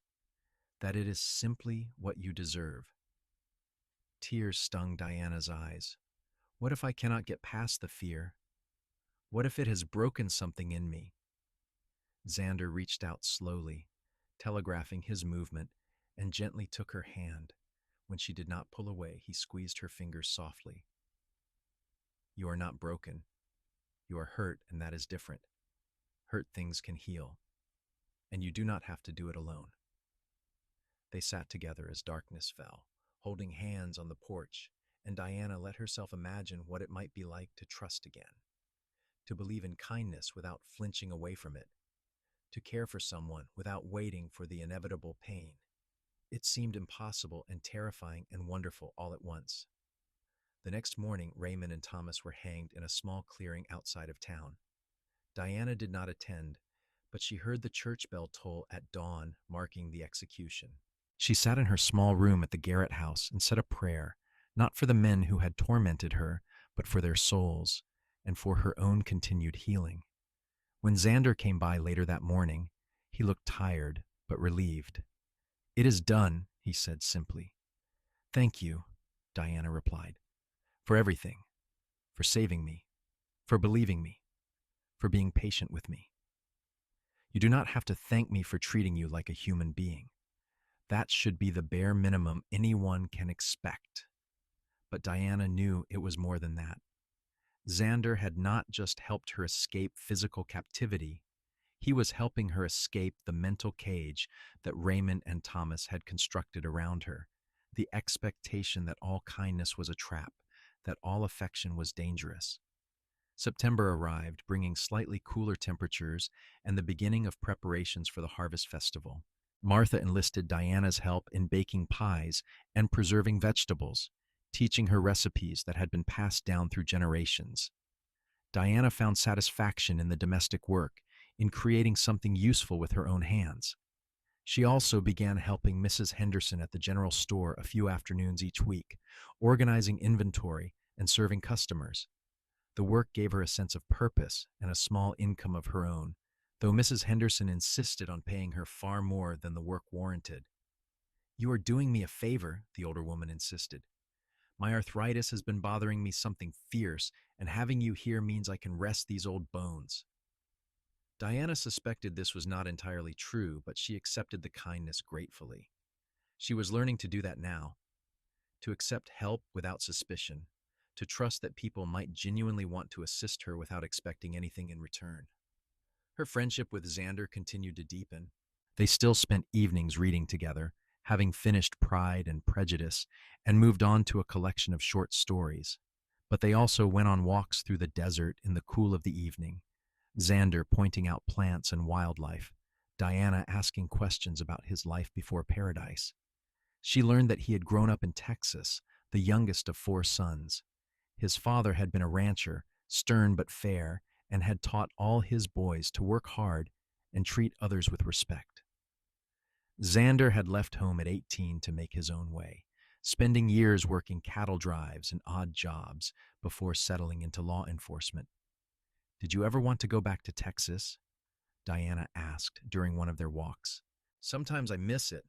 that it is simply what you deserve." Tears stung Diana's eyes. What if I cannot get past the fear? What if it has broken something in me? Xander reached out slowly, telegraphing his movement, and gently took her hand. When she did not pull away, he squeezed her fingers softly. "You are not broken. You are hurt, and that is different. Hurt things can heal, and you do not have to do it alone." They sat together as darkness fell, holding hands on the porch, and Diana let herself imagine what it might be like to trust again, to believe in kindness without flinching away from it, to care for someone without waiting for the inevitable pain. It seemed impossible and terrifying and wonderful all at once. The next morning, Raymond and Thomas were hanged in a small clearing outside of town. Diana did not attend, but she heard the church bell toll at dawn, marking the execution. She sat in her small room at the Garrett house and said a prayer, not for the men who had tormented her, but for their souls and for her own continued healing. When Xander came by later that morning, he looked tired but relieved. "It is done," he said simply. "Thank you," Diana replied, "for everything, for saving me, for believing me, for being patient with me. You do not have to thank me for treating you like a human being. That should be the bare minimum anyone can expect." But Diana knew it was more than that. Xander had not just helped her escape physical captivity, he was helping her escape the mental cage that Raymond and Thomas had constructed around her, the expectation that all kindness was a trap, that all affection was dangerous. September arrived, bringing slightly cooler temperatures and the beginning of preparations for the harvest festival. Martha enlisted Diana's help in baking pies and preserving vegetables, teaching her recipes that had been passed down through generations. Diana found satisfaction in the domestic work, in creating something useful with her own hands. She also began helping Mrs. Henderson at the general store a few afternoons each week, organizing inventory and serving customers. The work gave her a sense of purpose and a small income of her own, though Mrs. Henderson insisted on paying her far more than the work warranted. "You are doing me a favor," the older woman insisted. "My arthritis has been bothering me something fierce, and having you here means I can rest these old bones." Diana suspected this was not entirely true, but she accepted the kindness gratefully. She was learning to do that now, to accept help without suspicion, to trust that people might genuinely want to assist her without expecting anything in return. Her friendship with Xander continued to deepen. They still spent evenings reading together, having finished Pride and Prejudice and moved on to a collection of short stories. But they also went on walks through the desert in the cool of the evening, Xander pointing out plants and wildlife, Diana asking questions about his life before paradise. She learned that he had grown up in Texas, the youngest of 4 sons. His father had been a rancher, stern but fair, and had taught all his boys to work hard and treat others with respect. Xander had left home at 18 to make his own way, spending years working cattle drives and odd jobs before settling into law enforcement. "Did you ever want to go back to Texas?" Diana asked during one of their walks. "Sometimes I miss it,"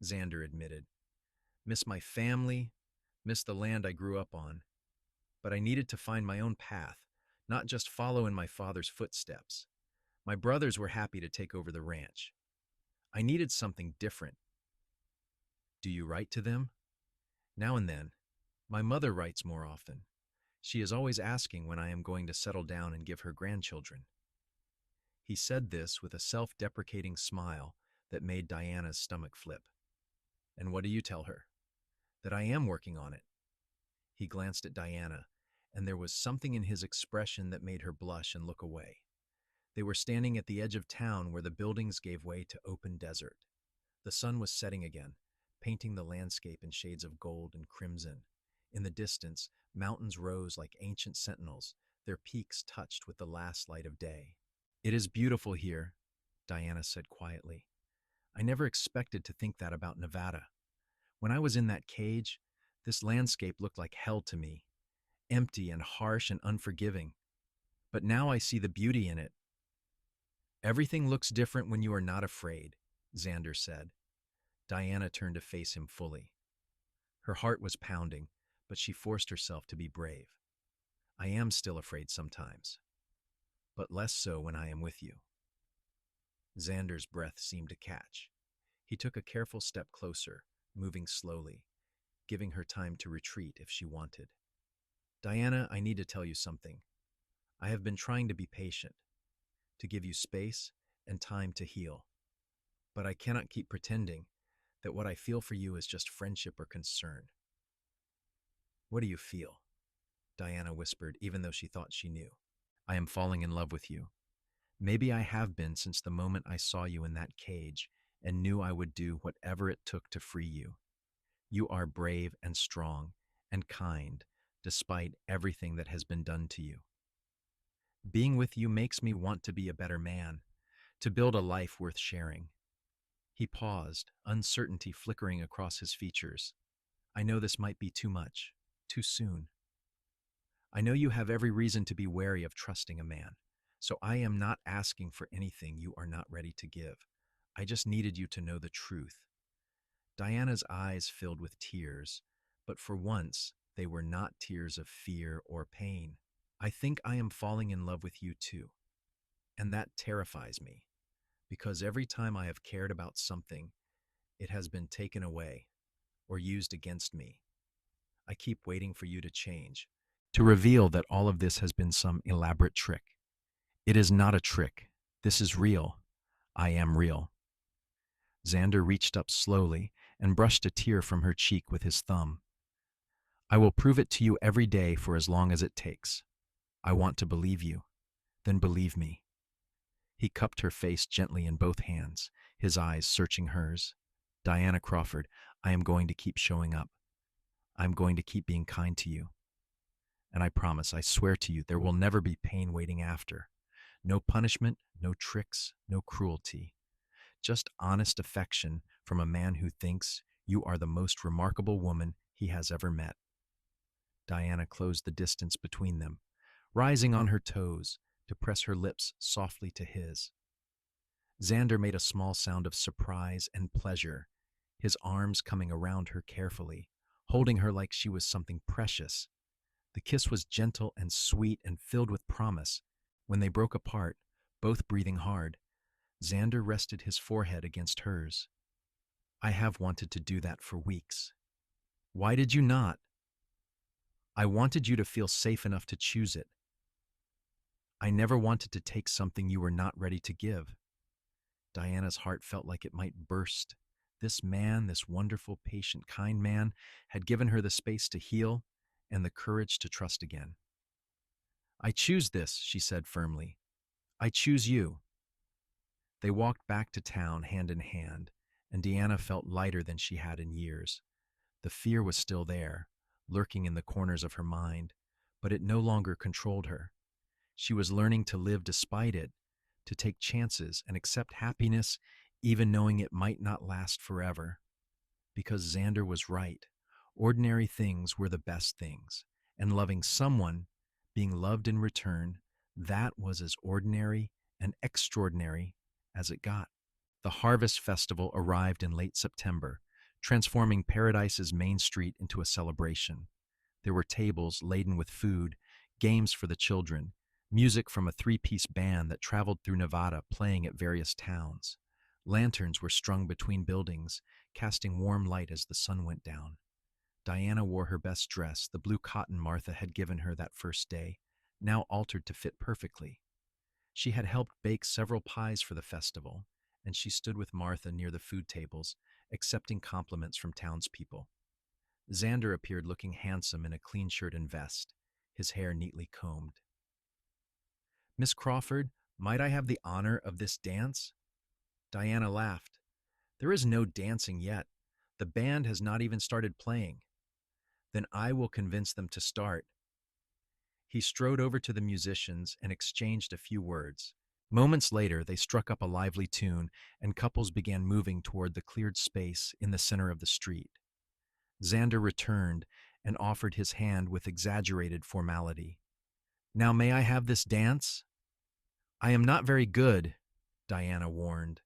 Xander admitted. "Miss my family, miss the land I grew up on. But I needed to find my own path, not just follow in my father's footsteps. My brothers were happy to take over the ranch. I needed something different." "Do you write to them?" "Now and then. My mother writes more often. She is always asking when I am going to settle down and give her grandchildren." He said this with a self-deprecating smile that made Diana's stomach flip. "And what do you tell her?" "That I am working on it." He glanced at Diana, and there was something in his expression that made her blush and look away. They were standing at the edge of town where the buildings gave way to open desert. The sun was setting again, painting the landscape in shades of gold and crimson. In the distance, mountains rose like ancient sentinels, their peaks touched with the last light of day. "It is beautiful here," Diana said quietly. "I never expected to think that about Nevada. When I was in that cage, this landscape looked like hell to me, empty and harsh and unforgiving. But now I see the beauty in it." "Everything looks different when you are not afraid," Xander said. Diana turned to face him fully. Her heart was pounding, but she forced herself to be brave. "I am still afraid sometimes, but less so when I am with you." Xander's breath seemed to catch. He took a careful step closer, moving slowly, giving her time to retreat if she wanted. "Diana, I need to tell you something. I have been trying to be patient, to give you space and time to heal. But I cannot keep pretending that what I feel for you is just friendship or concern." "What do you feel?" Diana whispered, even though she thought she knew. "I am falling in love with you. Maybe I have been since the moment I saw you in that cage and knew I would do whatever it took to free you. You are brave and strong and kind, despite everything that has been done to you. Being with you makes me want to be a better man, to build a life worth sharing." He paused, uncertainty flickering across his features. "I know this might be too much, too soon. I know you have every reason to be wary of trusting a man, so I am not asking for anything you are not ready to give. I just needed you to know the truth." Diana's eyes filled with tears, but for once, they were not tears of fear or pain. "I think I am falling in love with you too, and that terrifies me, because every time I have cared about something, it has been taken away or used against me. I keep waiting for you to change, to reveal that all of this has been some elaborate trick. It is not a trick. This is real. I am real." Xander reached up slowly and brushed a tear from her cheek with his thumb. "I will prove it to you every day for as long as it takes. I want to believe you. Then believe me." He cupped her face gently in both hands, his eyes searching hers. "Diana Crawford, I am going to keep showing up. I'm going to keep being kind to you." And I promise, I swear to you, there will never be pain waiting after. No punishment, no tricks, no cruelty. Just honest affection from a man who thinks you are the most remarkable woman he has ever met." Diana closed the distance between them, rising on her toes to press her lips softly to his. Xander made a small sound of surprise and pleasure, his arms coming around her carefully, holding her like she was something precious. The kiss was gentle and sweet and filled with promise. When they broke apart, both breathing hard, Xander rested his forehead against hers. "I have wanted to do that for weeks." "Why did you not?" "I wanted you to feel safe enough to choose it. I never wanted to take something you were not ready to give." Diana's heart felt like it might burst. This man, this wonderful, patient, kind man, had given her the space to heal and the courage to trust again. "I choose this," she said firmly. "I choose you." They walked back to town hand in hand, and Diana felt lighter than she had in years. The fear was still there, lurking in the corners of her mind, but it no longer controlled her. She was learning to live despite it, to take chances and accept happiness, even knowing it might not last forever. Because Xander was right. Ordinary things were the best things, and loving someone, being loved in return, that was as ordinary and extraordinary as it got. The Harvest Festival arrived in late September, transforming Paradise's main street into a celebration. There were tables laden with food, games for the children, music from a three-piece band that traveled through Nevada playing at various towns. Lanterns were strung between buildings, casting warm light as the sun went down. Diana wore her best dress, the blue cotton Martha had given her that first day, now altered to fit perfectly. She had helped bake several pies for the festival, and she stood with Martha near the food tables, accepting compliments from townspeople. Xander appeared looking handsome in a clean shirt and vest, his hair neatly combed. "Miss Crawford, might I have the honor of this dance?" Diana laughed. "There is no dancing yet. The band has not even started playing." "Then I will convince them to start." He strode over to the musicians and exchanged a few words. Moments later, they struck up a lively tune, and couples began moving toward the cleared space in the center of the street. Xander returned and offered his hand with exaggerated formality. "Now may I have this dance?" "I am not very good," Diana warned,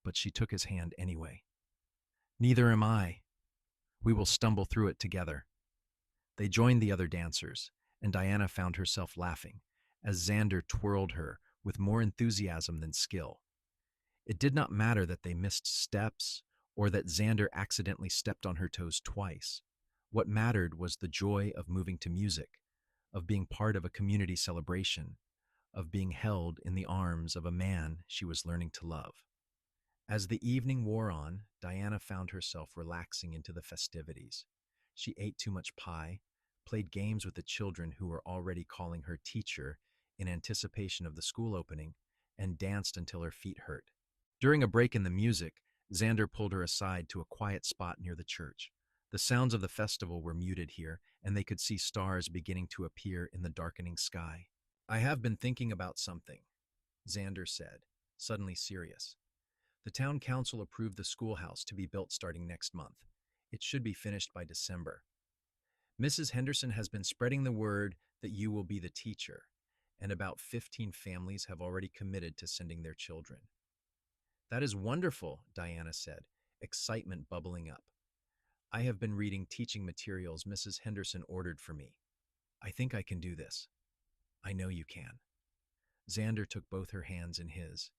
but she took his hand anyway. "Neither am I. We will stumble through it together." They joined the other dancers, and Diana found herself laughing as Xander twirled her with more enthusiasm than skill. It did not matter that they missed steps or that Xander accidentally stepped on her toes twice. What mattered was the joy of moving to music, of being part of a community celebration, of being held in the arms of a man she was learning to love. As the evening wore on, Diana found herself relaxing into the festivities. She ate too much pie, played games with the children who were already calling her teacher in anticipation of the school opening, and danced until her feet hurt. During a break in the music, Xander pulled her aside to a quiet spot near the church. The sounds of the festival were muted here, and they could see stars beginning to appear in the darkening sky. "I have been thinking about something," Xander said, suddenly serious. "The town council approved the schoolhouse to be built starting next month. It should be finished by December. Mrs. Henderson has been spreading the word that you will be the teacher, and about 15 families have already committed to sending their children." "That is wonderful," Diana said, excitement bubbling up. "I have been reading teaching materials Mrs. Henderson ordered for me. I think I can do this." "I know you can." Xander took both her hands in his.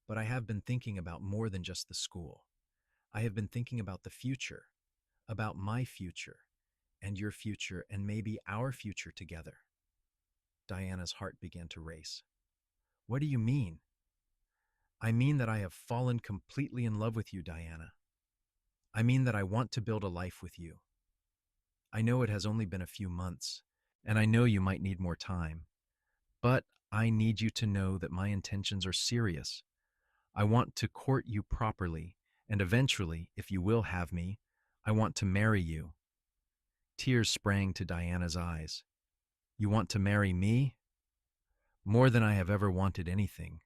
"But I have been thinking about more than just the school. I have been thinking about the future, about my future, and your future, and maybe our future together." Diana's heart began to race. "What do you mean?" "I mean that I have fallen completely in love with you, Diana. I mean that I want to build a life with you. I know it has only been a few months, and I know you might need more time. But I need you to know that my intentions are serious. I want to court you properly, and eventually, if you will have me, I want to marry you." Tears sprang to Diana's eyes. You want to marry me? More than I have ever wanted anything,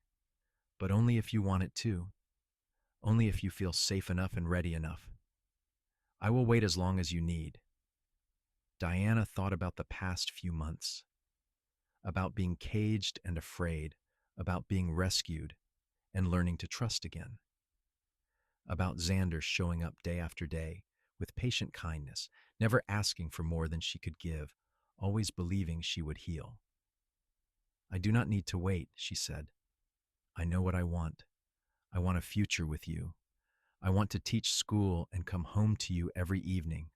but only if you want it too. Only if you feel safe enough and ready enough. I will wait as long as you need. Diana thought about the past few months, about being caged and afraid, about being rescued and learning to trust again, about Xander showing up day after day with patient kindness, never asking for more than she could give, always believing she would heal. I do not need to wait, she said. I know what I want. I want a future with you. I want to teach school and come home to you every evening.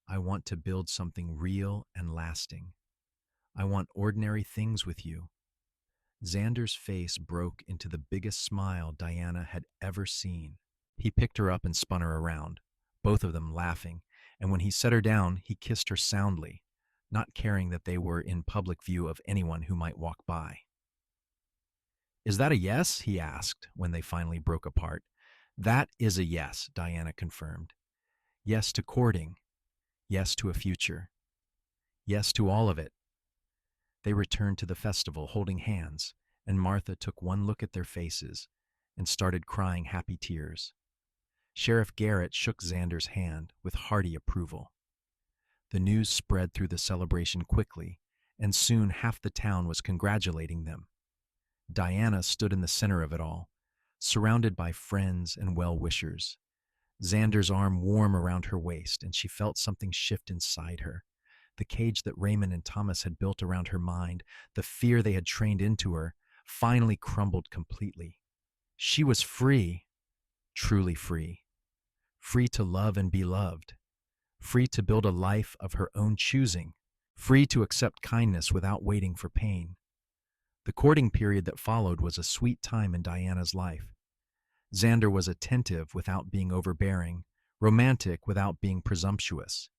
I want to build something real and lasting. I want ordinary things with you. Xander's face broke into the biggest smile Diana had ever seen. He picked her up and spun her around, both of them laughing, and when he set her down, he kissed her soundly, not caring that they were in public view of anyone who might walk by. Is that a yes? He asked when they finally broke apart. That is a yes, Diana confirmed. Yes to courting. Yes to a future. Yes to all of it. They returned to the festival holding hands, and Martha took one look at their faces and started crying happy tears. Sheriff Garrett shook Xander's hand with hearty approval. The news spread through the celebration quickly, and soon half the town was congratulating them. Diana stood in the center of it all, surrounded by friends and well-wishers. Xander's arm warm around her waist, and she felt something shift inside her. The cage that Raymond and Thomas had built around her mind, the fear they had trained into her, finally crumbled completely. She was free, truly free. Free to love and be loved. Free to build a life of her own choosing. Free to accept kindness without waiting for pain. The courting period that followed was a sweet time in Diana's life. Xander was attentive without being overbearing, romantic without being presumptuous.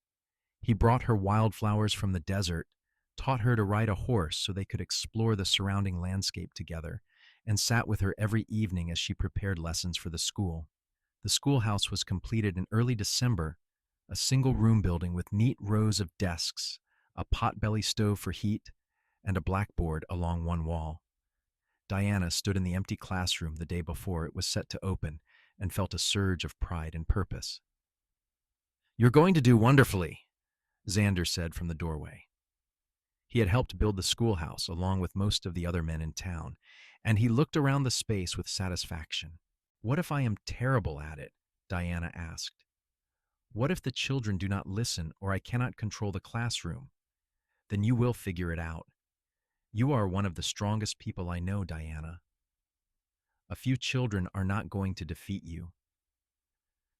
He brought her wildflowers from the desert, taught her to ride a horse so they could explore the surrounding landscape together, and sat with her every evening as she prepared lessons for the school. The schoolhouse was completed in early December, a single-room building with neat rows of desks, a potbelly stove for heat, and a blackboard along one wall. Diana stood in the empty classroom the day before it was set to open and felt a surge of pride and purpose. "You're going to do wonderfully," Xander said from the doorway. He had helped build the schoolhouse along with most of the other men in town, and he looked around the space with satisfaction. "What if I am terrible at it?" Diana asked. "What if the children do not listen or I cannot control the classroom? Then you will figure it out. You are one of the strongest people I know, Diana. A few children are not going to defeat you."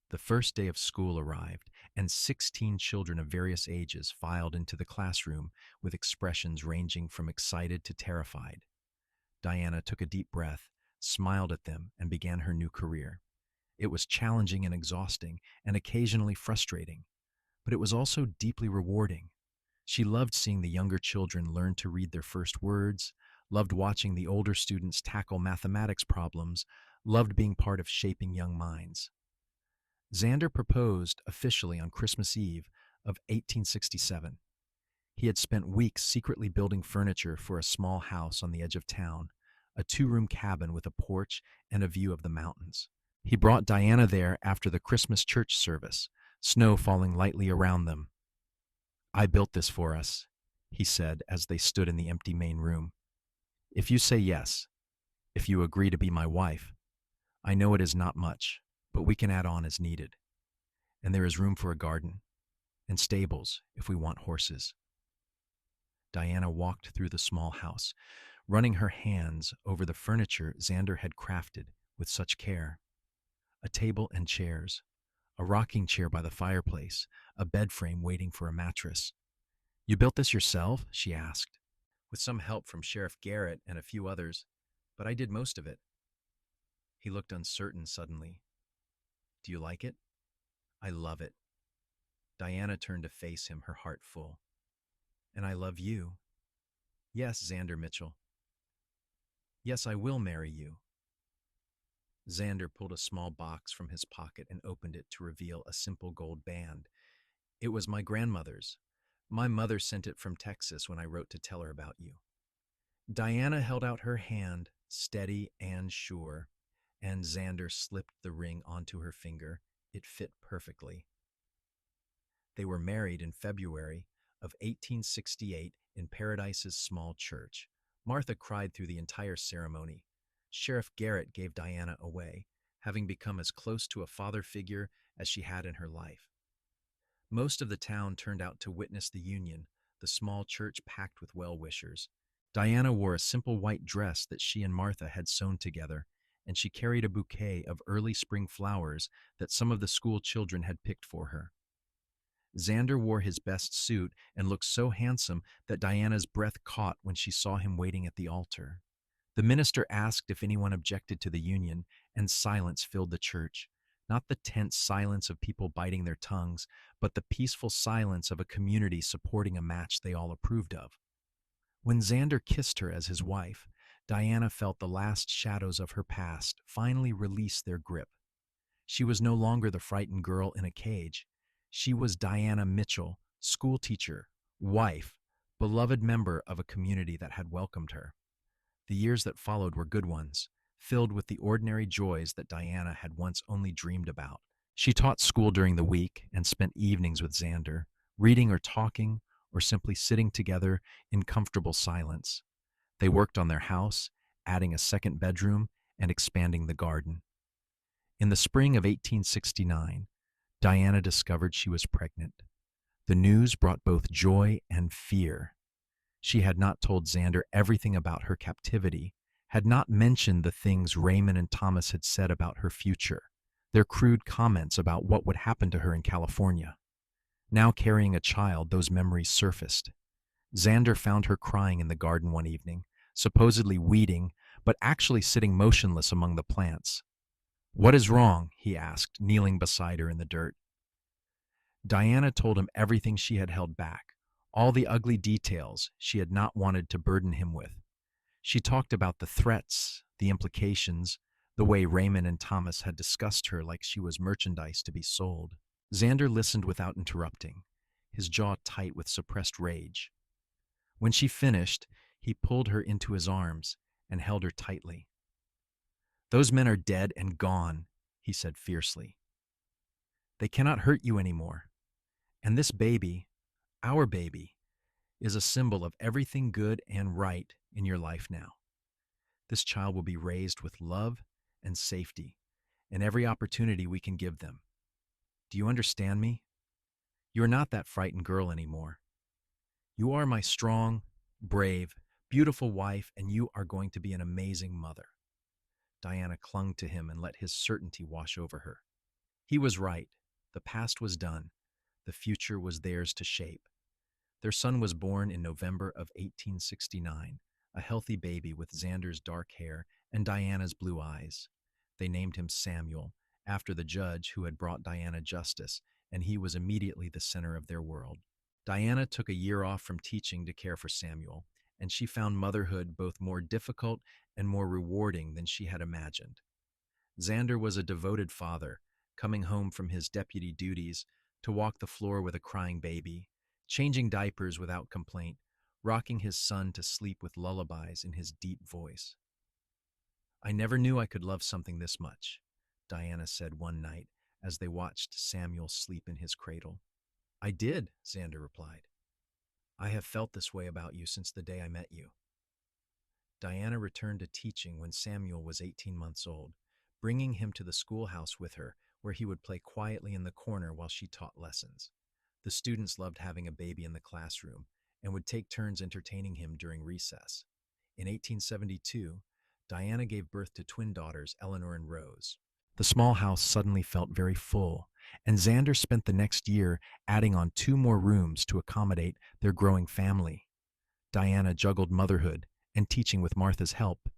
The first day of school arrived, and 16 children of various ages filed into the classroom with expressions ranging from excited to terrified. Diana took a deep breath, smiled at them, and began her new career. It was challenging and exhausting, and occasionally frustrating, but it was also deeply rewarding. She loved seeing the younger children learn to read their first words, loved watching the older students tackle mathematics problems, loved being part of shaping young minds. Xander proposed officially on Christmas Eve of 1867. He had spent weeks secretly building furniture for a small house on the edge of town, a two-room cabin with a porch and a view of the mountains. He brought Diana there after the Christmas church service, snow falling lightly around them. "I built this for us," he said as they stood in the empty main room. "If you say yes, if you agree to be my wife, I know it is not much, but we can add on as needed. And there is room for a garden, and stables if we want horses." Diana walked through the small house, running her hands over the furniture Xander had crafted with such care. A table and chairs, a rocking chair by the fireplace, a bed frame waiting for a mattress. "You built this yourself?" she asked. "With some help from Sheriff Garrett and a few others, but I did most of it." He looked uncertain suddenly. "Do you like it?" "I love it." Diana turned to face him, her heart full. "And I love you." "Yes, Xander Mitchell. Yes, I will marry you." Xander pulled a small box from his pocket and opened it to reveal a simple gold band. It was my grandmother's. My mother sent it from Texas when I wrote to tell her about you. Diana held out her hand, steady and sure, and Xander slipped the ring onto her finger. It fit perfectly. They were married in February of 1868 in Paradise's small church. Martha cried through the entire ceremony. Sheriff Garrett gave Diana away, having become as close to a father figure as she had in her life. Most of the town turned out to witness the union, the small church packed with well-wishers. Diana wore a simple white dress that she and Martha had sewn together, and she carried a bouquet of early spring flowers that some of the school children had picked for her. Xander wore his best suit and looked so handsome that Diana's breath caught when she saw him waiting at the altar. The minister asked if anyone objected to the union, and silence filled the church. Not the tense silence of people biting their tongues, but the peaceful silence of a community supporting a match they all approved of. When Xander kissed her as his wife, Diana felt the last shadows of her past finally release their grip. She was no longer the frightened girl in a cage. She was Diana Mitchell, schoolteacher, wife, beloved member of a community that had welcomed her. The years that followed were good ones, filled with the ordinary joys that Diana had once only dreamed about. She taught school during the week and spent evenings with Xander, reading or talking or simply sitting together in comfortable silence. They worked on their house, adding a second bedroom and expanding the garden. In the spring of 1869, Diana discovered she was pregnant. The news brought both joy and fear. She had not told Xander everything about her captivity, had not mentioned the things Raymond and Thomas had said about her future, their crude comments about what would happen to her in California. Now carrying a child, those memories surfaced. Xander found her crying in the garden one evening, supposedly weeding, but actually sitting motionless among the plants. "What is wrong?" he asked, kneeling beside her in the dirt. Diana told him everything she had held back, all the ugly details she had not wanted to burden him with. She talked about the threats, the implications, the way Raymond and Thomas had discussed her like she was merchandise to be sold. Xander listened without interrupting, his jaw tight with suppressed rage. When she finished, he pulled her into his arms and held her tightly. "Those men are dead and gone," he said fiercely. "They cannot hurt you anymore. And this baby, our baby, is a symbol of everything good and right in your life now. This child will be raised with love and safety and every opportunity we can give them. Do you understand me? You are not that frightened girl anymore. You are my strong, brave, beautiful wife, and you are going to be an amazing mother." Diana clung to him and let his certainty wash over her. He was right. The past was done. The future was theirs to shape. Their son was born in November of 1869, a healthy baby with Xander's dark hair and Diana's blue eyes. They named him Samuel, after the judge who had brought Diana justice, and he was immediately the center of their world. Diana took a year off from teaching to care for Samuel, and she found motherhood both more difficult and more rewarding than she had imagined. Xander was a devoted father, coming home from his deputy duties to walk the floor with a crying baby, changing diapers without complaint, rocking his son to sleep with lullabies in his deep voice. "I never knew I could love something this much," Diana said one night as they watched Samuel sleep in his cradle. "I did," Xander replied. "I have felt this way about you since the day I met you." Diana returned to teaching when Samuel was 18 months old, bringing him to the schoolhouse with her, where he would play quietly in the corner while she taught lessons. The students loved having a baby in the classroom and would take turns entertaining him during recess. In 1872, Diana gave birth to twin daughters, Eleanor and Rose. The small house suddenly felt very full, and Xander spent the next year adding on 2 more rooms to accommodate their growing family. Diana juggled motherhood and teaching with Martha's help,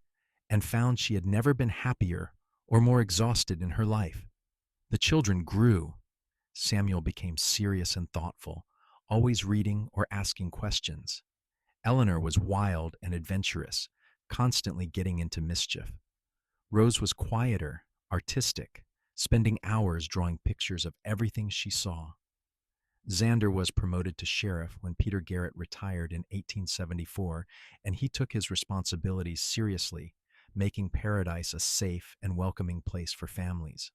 and found she had never been happier or more exhausted in her life. The children grew. Samuel became serious and thoughtful, always reading or asking questions. Eleanor was wild and adventurous, constantly getting into mischief. Rose was quieter, artistic, spending hours drawing pictures of everything she saw. Xander was promoted to sheriff when Peter Garrett retired in 1874, and he took his responsibilities seriously, making Paradise a safe and welcoming place for families.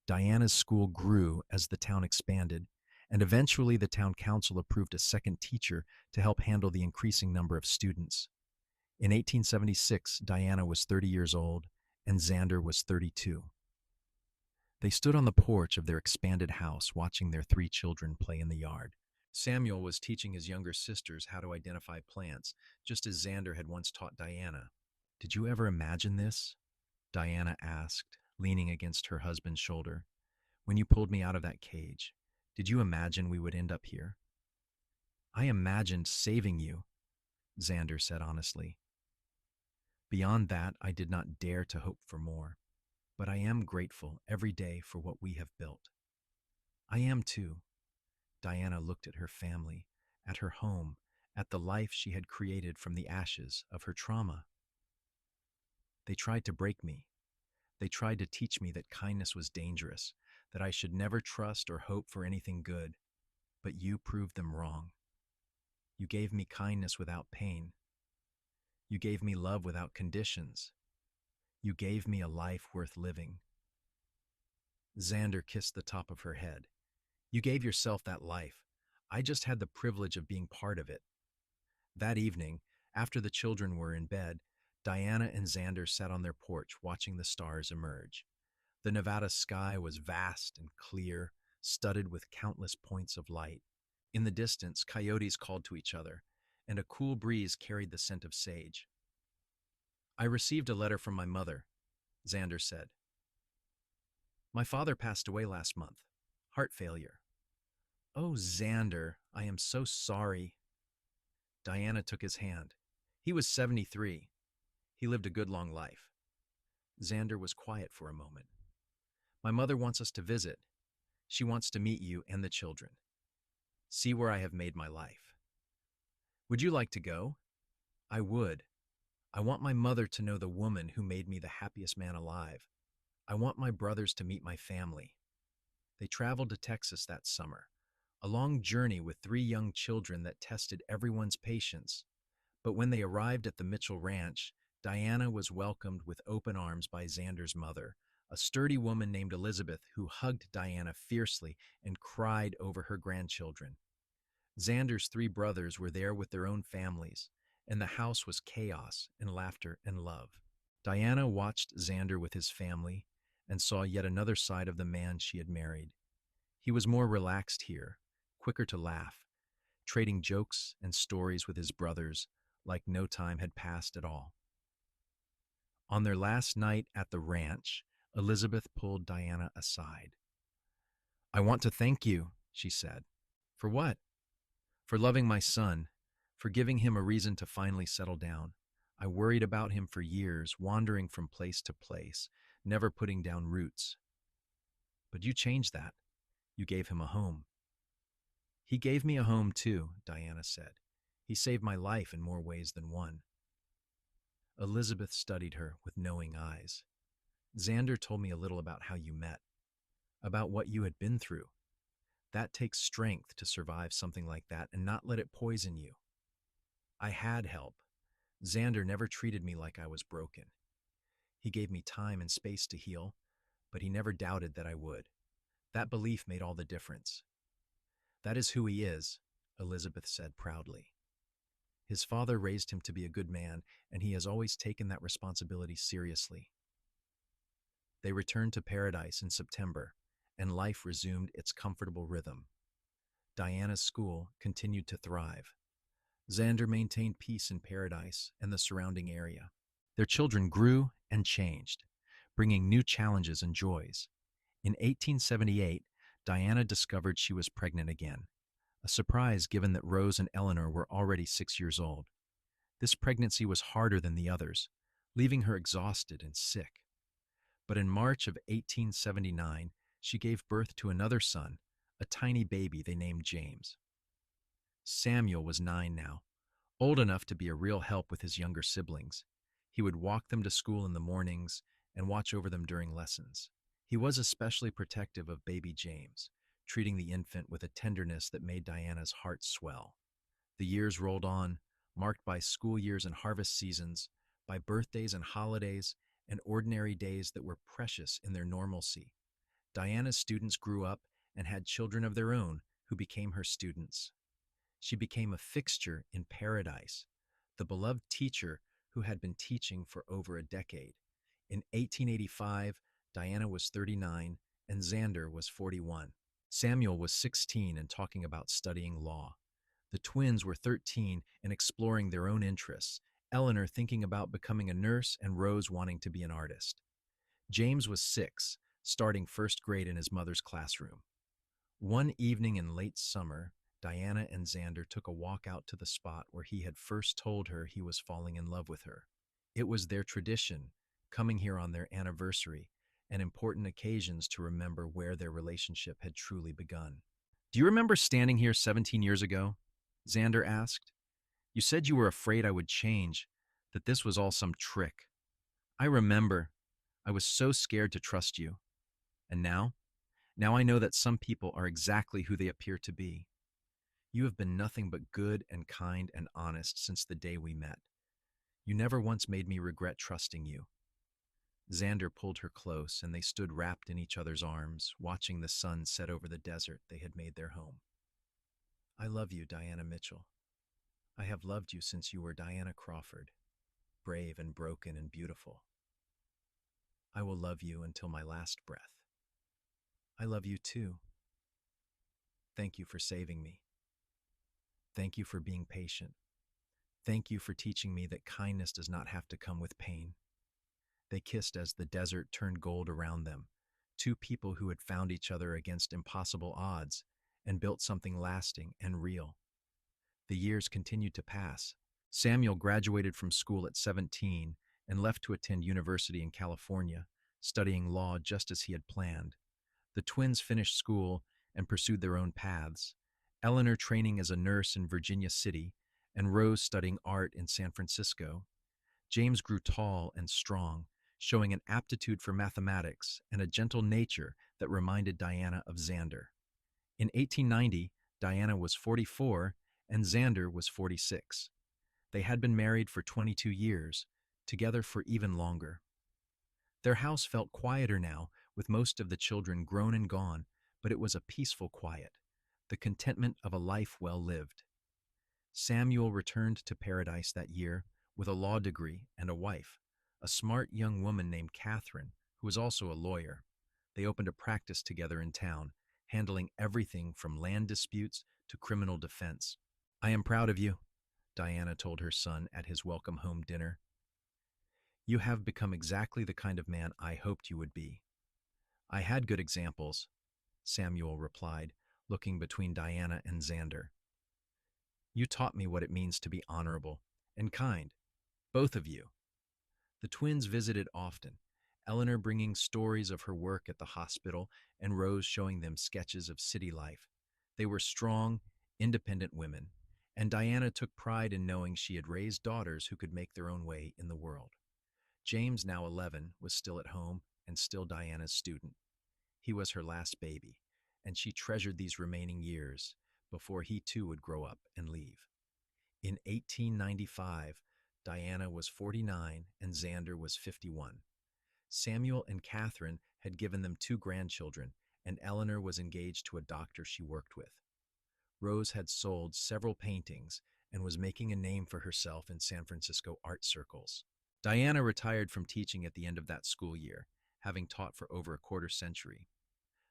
Diana's school grew as the town expanded, and eventually the town council approved a second teacher to help handle the increasing number of students. In 1876, Diana was 30 years old, and Xander was 32. They stood on the porch of their expanded house, watching their three children play in the yard. Samuel was teaching his younger sisters how to identify plants, just as Xander had once taught Diana. "Did you ever imagine this?" Diana asked, leaning against her husband's shoulder. "When you pulled me out of that cage, did you imagine we would end up here?" "I imagined saving you," Xander said honestly. "Beyond that, I did not dare to hope for more. But I am grateful every day for what we have built." "I am too." Diana looked at her family, at her home, at the life she had created from the ashes of her trauma. "They tried to break me. They tried to teach me that kindness was dangerous, that I should never trust or hope for anything good. But you proved them wrong. You gave me kindness without pain. You gave me love without conditions. You gave me a life worth living." Xander kissed the top of her head. "You gave yourself that life. I just had the privilege of being part of it." That evening, after the children were in bed, Diana and Xander sat on their porch watching the stars emerge. The Nevada sky was vast and clear, studded with countless points of light. In the distance, coyotes called to each other, and a cool breeze carried the scent of sage. "I received a letter from my mother," Xander said. "My father passed away last month. Heart failure." "Oh, Xander, I am so sorry." Diana took his hand. "He was 73. He lived a good long life." Xander was quiet for a moment. "My mother wants us to visit. She wants to meet you and the children. See where I have made my life." "Would you like to go?" "I would. I want my mother to know the woman who made me the happiest man alive. I want my brothers to meet my family." They traveled to Texas that summer, a long journey with three young children that tested everyone's patience. But when they arrived at the Mitchell Ranch, Diana was welcomed with open arms by Xander's mother, a sturdy woman named Elizabeth who hugged Diana fiercely and cried over her grandchildren. Xander's three brothers were there with their own families, and the house was chaos and laughter and love. Diana watched Xander with his family and saw yet another side of the man she had married. He was more relaxed here, quicker to laugh, trading jokes and stories with his brothers like no time had passed at all. On their last night at the ranch, Elizabeth pulled Diana aside. "I want to thank you," she said. "For what?" "For loving my son, for giving him a reason to finally settle down. I worried about him for years, wandering from place to place, never putting down roots. But you changed that. You gave him a home." "He gave me a home too," Diana said. "He saved my life in more ways than one." Elizabeth studied her with knowing eyes. "Xander told me a little about how you met, about what you had been through. That takes strength to survive something like that and not let it poison you. I had help. Xander never treated me like I was broken. He gave me time and space to heal, but he never doubted that I would. That belief made all the difference." "That is who he is," Elizabeth said proudly. "His father raised him to be a good man, and he has always taken that responsibility seriously." They returned to Paradise in September, and life resumed its comfortable rhythm. Diana's school continued to thrive. Xander maintained peace in Paradise and the surrounding area. Their children grew and changed, bringing new challenges and joys. In 1878, Diana discovered she was pregnant again, a surprise given that Rose and Eleanor were already 6 years old. This pregnancy was harder than the others, leaving her exhausted and sick. But in March of 1879, she gave birth to another son, a tiny baby they named James. Samuel was 9 now, old enough to be a real help with his younger siblings. He would walk them to school in the mornings and watch over them during lessons. He was especially protective of baby James, treating the infant with a tenderness that made Diana's heart swell. The years rolled on, marked by school years and harvest seasons, by birthdays and holidays, and ordinary days that were precious in their normalcy. Diana's students grew up and had children of their own who became her students. She became a fixture in paradise, the beloved teacher who had been teaching for over a decade. In 1885, Diana was 39 and Xander was 41. Samuel was 16 and talking about studying law. The twins were 13 and exploring their own interests, Eleanor thinking about becoming a nurse and Rose wanting to be an artist. James was 6, starting first grade in his mother's classroom. One evening in late summer, Diana and Xander took a walk out to the spot where he had first told her he was falling in love with her. It was their tradition, coming here on their anniversary, and important occasions to remember where their relationship had truly begun. "Do you remember standing here 17 years ago?" Xander asked. "You said you were afraid I would change, that this was all some trick. I remember. I was so scared to trust you. And now? Now I know that some people are exactly who they appear to be. You have been nothing but good and kind and honest since the day we met. You never once made me regret trusting you." Xander pulled her close, and they stood wrapped in each other's arms, watching the sun set over the desert they had made their home. "I love you, Diana Mitchell. I have loved you since you were Diana Crawford, brave and broken and beautiful. I will love you until my last breath. I love you too. Thank you for saving me. Thank you for being patient. Thank you for teaching me that kindness does not have to come with pain." They kissed as the desert turned gold around them, two people who had found each other against impossible odds and built something lasting and real. The years continued to pass. Samuel graduated from school at 17 and left to attend university in California, studying law just as he had planned. The twins finished school and pursued their own paths, Eleanor training as a nurse in Virginia City and Rose studying art in San Francisco. James grew tall and strong, showing an aptitude for mathematics and a gentle nature that reminded Diana of Xander. In 1890, Diana was 44 and Xander was 46. They had been married for 22 years, together for even longer. Their house felt quieter now, with most of the children grown and gone, but it was a peaceful quiet, the contentment of a life well lived. Samuel returned to paradise that year with a law degree and a wife, a smart young woman named Catherine, who was also a lawyer. They opened a practice together in town, handling everything from land disputes to criminal defense. "I am proud of you," Diana told her son at his welcome home dinner. "You have become exactly the kind of man I hoped you would be." "I had good examples," Samuel replied, looking between Diana and Xander. "You taught me what it means to be honorable and kind, both of you." The twins visited often, Eleanor bringing stories of her work at the hospital and Rose showing them sketches of city life. They were strong, independent women, and Diana took pride in knowing she had raised daughters who could make their own way in the world. James, now 11, was still at home and still Diana's student. He was her last baby, and she treasured these remaining years before he too would grow up and leave. In 1895, Diana was 49 and Xander was 51. Samuel and Catherine had given them 2 grandchildren, and Eleanor was engaged to a doctor she worked with. Rose had sold several paintings and was making a name for herself in San Francisco art circles. Diana retired from teaching at the end of that school year, having taught for over a quarter century.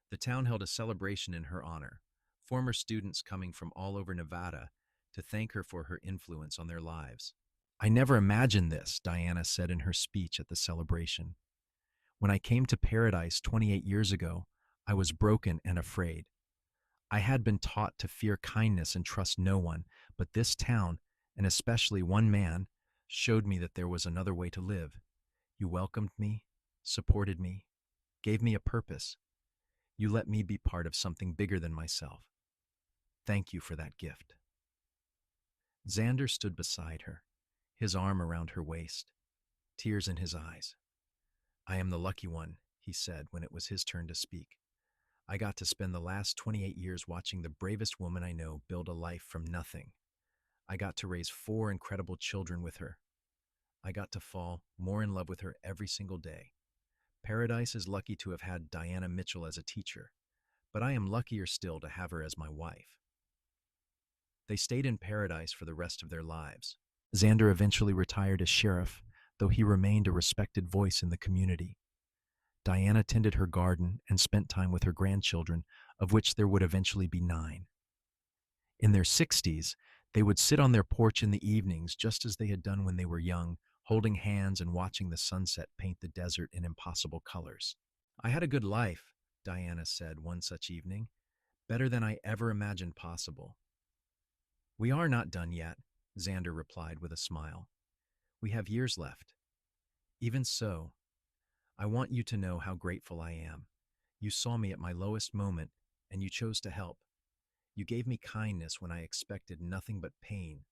The town held a celebration in her honor, former students coming from all over Nevada to thank her for her influence on their lives. "I never imagined this," Diana said in her speech at the celebration. "When I came to Paradise 28 years ago, I was broken and afraid. I had been taught to fear kindness and trust no one, but this town, and especially one man, showed me that there was another way to live. You welcomed me, supported me, gave me a purpose. You let me be part of something bigger than myself. Thank you for that gift." Xander stood beside her, his arm around her waist, tears in his eyes. "I am the lucky one," he said when it was his turn to speak. I got to spend the last 28 years watching the bravest woman I know build a life from nothing. I got to raise four incredible children with her. I got to fall more in love with her every single day. Paradise is lucky to have had Diana Mitchell as a teacher, but I am luckier still to have her as my wife. They stayed in paradise for the rest of their lives. Xander eventually retired as sheriff, though he remained a respected voice in the community. Diana tended her garden and spent time with her grandchildren, of which there would eventually be 9. In their 60s, they would sit on their porch in the evenings just as they had done when they were young, holding hands and watching the sunset paint the desert in impossible colors. I had a good life, Diana said one such evening, better than I ever imagined possible. We are not done yet, Xander replied with a smile. We have years left. Even so, I want you to know how grateful I am. You saw me at my lowest moment, and you chose to help. You gave me kindness when I expected nothing but pain.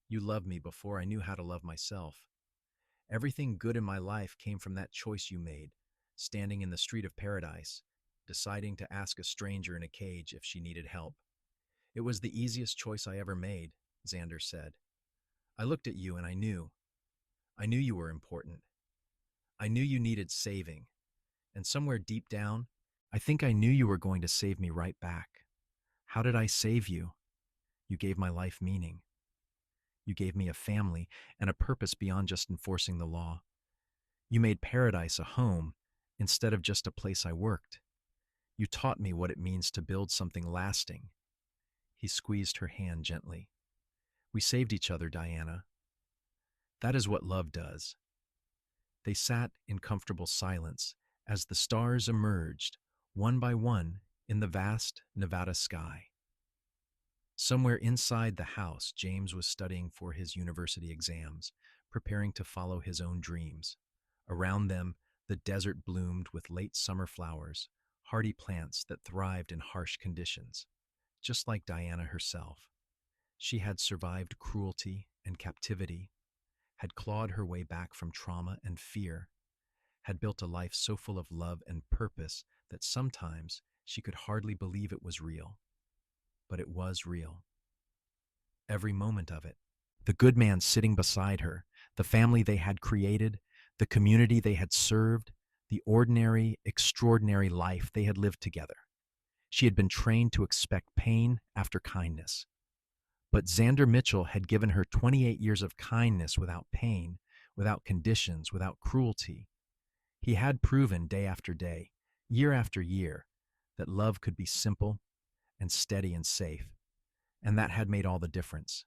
You loved me before I knew how to love myself. Everything good in my life came from that choice you made, standing in the street of paradise, deciding to ask a stranger in a cage if she needed help. It was the easiest choice I ever made, Xander said. I looked at you and I knew. I knew you were important. I knew you needed saving. And somewhere deep down, I think I knew you were going to save me right back. How did I save you? You gave my life meaning. You gave me a family and a purpose beyond just enforcing the law. You made paradise a home instead of just a place I worked. You taught me what it means to build something lasting. He squeezed her hand gently. We saved each other, Diana. That is what love does. They sat in comfortable silence as the stars emerged, one by one, in the vast Nevada sky. Somewhere inside the house, James was studying for his university exams, preparing to follow his own dreams. Around them, the desert bloomed with late summer flowers, hardy plants that thrived in harsh conditions. Just like Diana herself, she had survived cruelty and captivity, had clawed her way back from trauma and fear, had built a life so full of love and purpose that sometimes she could hardly believe it was real. But it was real. Every moment of it. The good man sitting beside her, the family they had created, the community they had served, the ordinary, extraordinary life they had lived together. She had been trained to expect pain after kindness. But Xander Mitchell had given her 28 years of kindness without pain, without conditions, without cruelty. He had proven day after day, year after year, that love could be simple and steady and safe, and that had made all the difference.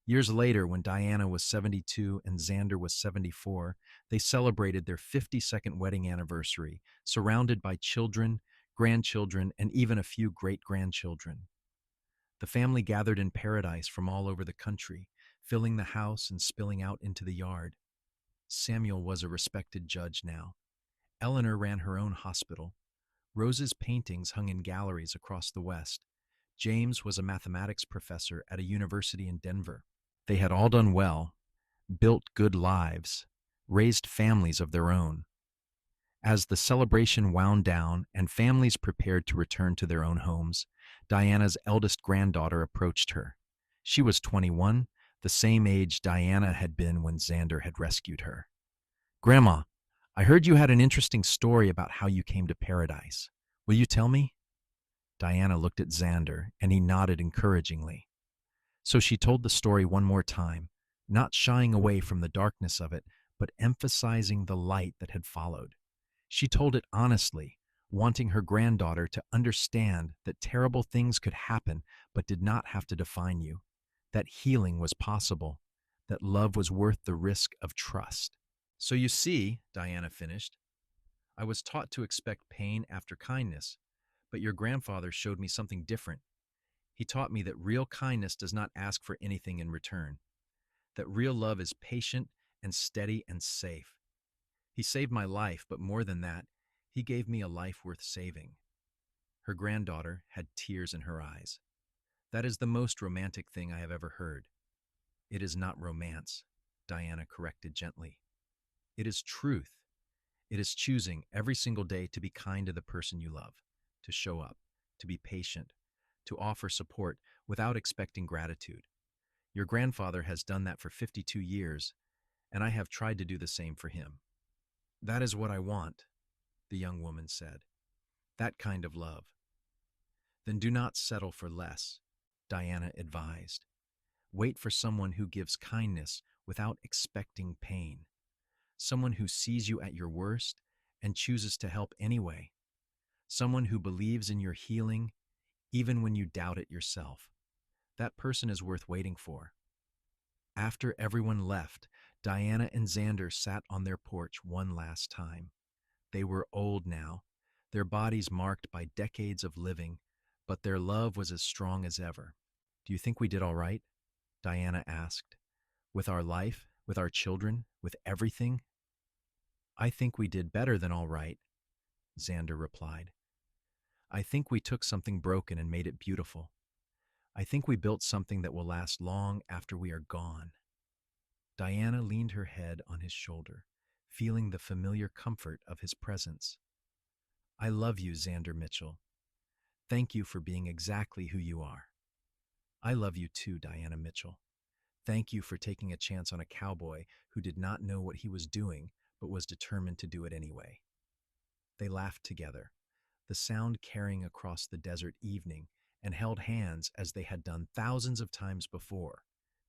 Years later, when Diana was 72 and Xander was 74, they celebrated their 52nd wedding anniversary, surrounded by children, grandchildren, and even a few great-grandchildren. The family gathered in paradise from all over the country, filling the house and spilling out into the yard. Samuel was a respected judge now. Eleanor ran her own hospital. Rose's paintings hung in galleries across the West. James was a mathematics professor at a university in Denver. They had all done well, built good lives, raised families of their own. As the celebration wound down and families prepared to return to their own homes, Diana's eldest granddaughter approached her. She was 21, the same age Diana had been when Xander had rescued her. Grandma, I heard you had an interesting story about how you came to paradise. Will you tell me? Diana looked at Xander, and he nodded encouragingly. So she told the story one more time, not shying away from the darkness of it, but emphasizing the light that had followed. She told it honestly, wanting her granddaughter to understand that terrible things could happen but did not have to define you, that healing was possible, that love was worth the risk of trust. So you see, Diana finished, I was taught to expect pain after kindness, but your grandfather showed me something different. He taught me that real kindness does not ask for anything in return, that real love is patient and steady and safe. He saved my life, but more than that, he gave me a life worth saving. Her granddaughter had tears in her eyes. That is the most romantic thing I have ever heard. It is not romance, Diana corrected gently. It is truth. It is choosing every single day to be kind to the person you love. to show up, to be patient, to offer support without expecting gratitude. Your grandfather has done that for 52 years, and I have tried to do the same for him. That is what I want, the young woman said. That kind of love. Then do not settle for less, Diana advised. Wait for someone who gives kindness without expecting pain. Someone who sees you at your worst and chooses to help anyway. Someone who believes in your healing even when you doubt it yourself. That person is worth waiting for. After everyone left, Diana and Xander sat on their porch one last time. They were old now, their bodies marked by decades of living, but their love was as strong as ever. Do you think we did all right? Diana asked. With our life, with our children, with everything? I think we did better than all right, Xander replied. I think we took something broken and made it beautiful. I think we built something that will last long after we are gone. Diana leaned her head on his shoulder, feeling the familiar comfort of his presence. I love you, Xander Mitchell. Thank you for being exactly who you are. I love you too, Diana Mitchell. Thank you for taking a chance on a cowboy who did not know what he was doing, but was determined to do it anyway. They laughed together, the sound carrying across the desert evening, and held hands as they had done thousands of times before.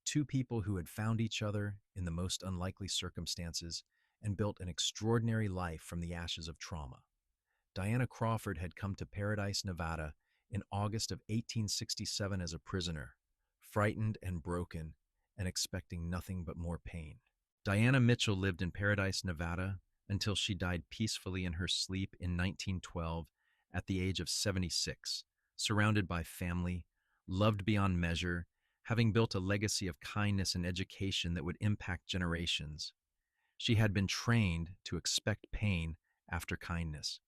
Two people who had found each other in the most unlikely circumstances and built an extraordinary life from the ashes of trauma. Diana Crawford had come to Paradise, Nevada in August of 1867 as a prisoner, frightened and broken and expecting nothing but more pain. Diana Mitchell lived in Paradise, Nevada until she died peacefully in her sleep in 1912 at the age of 76, surrounded by family, loved beyond measure, having built a legacy of kindness and education that would impact generations. She had been trained to expect pain after kindness,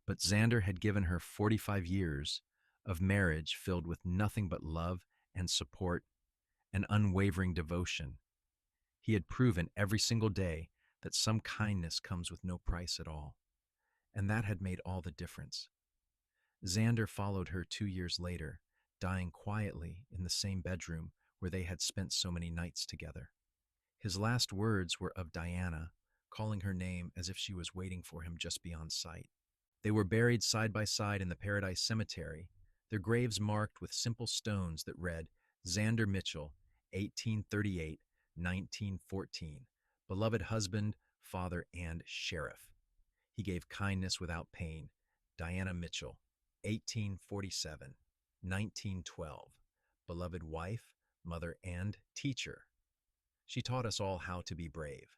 but Xander had given her 45 years of marriage filled with nothing but love and support and unwavering devotion. He had proven every single day that some kindness comes with no price at all, and that had made all the difference. Xander followed her 2 years later, dying quietly in the same bedroom where they had spent so many nights together. His last words were of Diana, calling her name as if she was waiting for him just beyond sight. They were buried side by side in the Paradise Cemetery, their graves marked with simple stones that read, Xander Mitchell, 1838-1914, beloved husband, father, and sheriff. He gave kindness without pain. Diana Mitchell, 1847-1912, beloved wife, mother, and teacher. She taught us all how to be brave.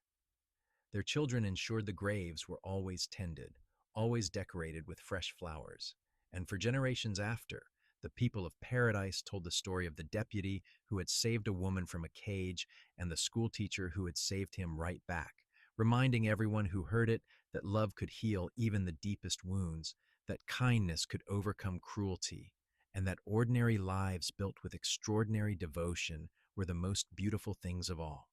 Their children ensured the graves were always tended, always decorated with fresh flowers. And for generations after, the people of Paradise told the story of the deputy who had saved a woman from a cage and the schoolteacher who had saved him right back, reminding everyone who heard it that love could heal even the deepest wounds, that kindness could overcome cruelty, and that ordinary lives built with extraordinary devotion were the most beautiful things of all.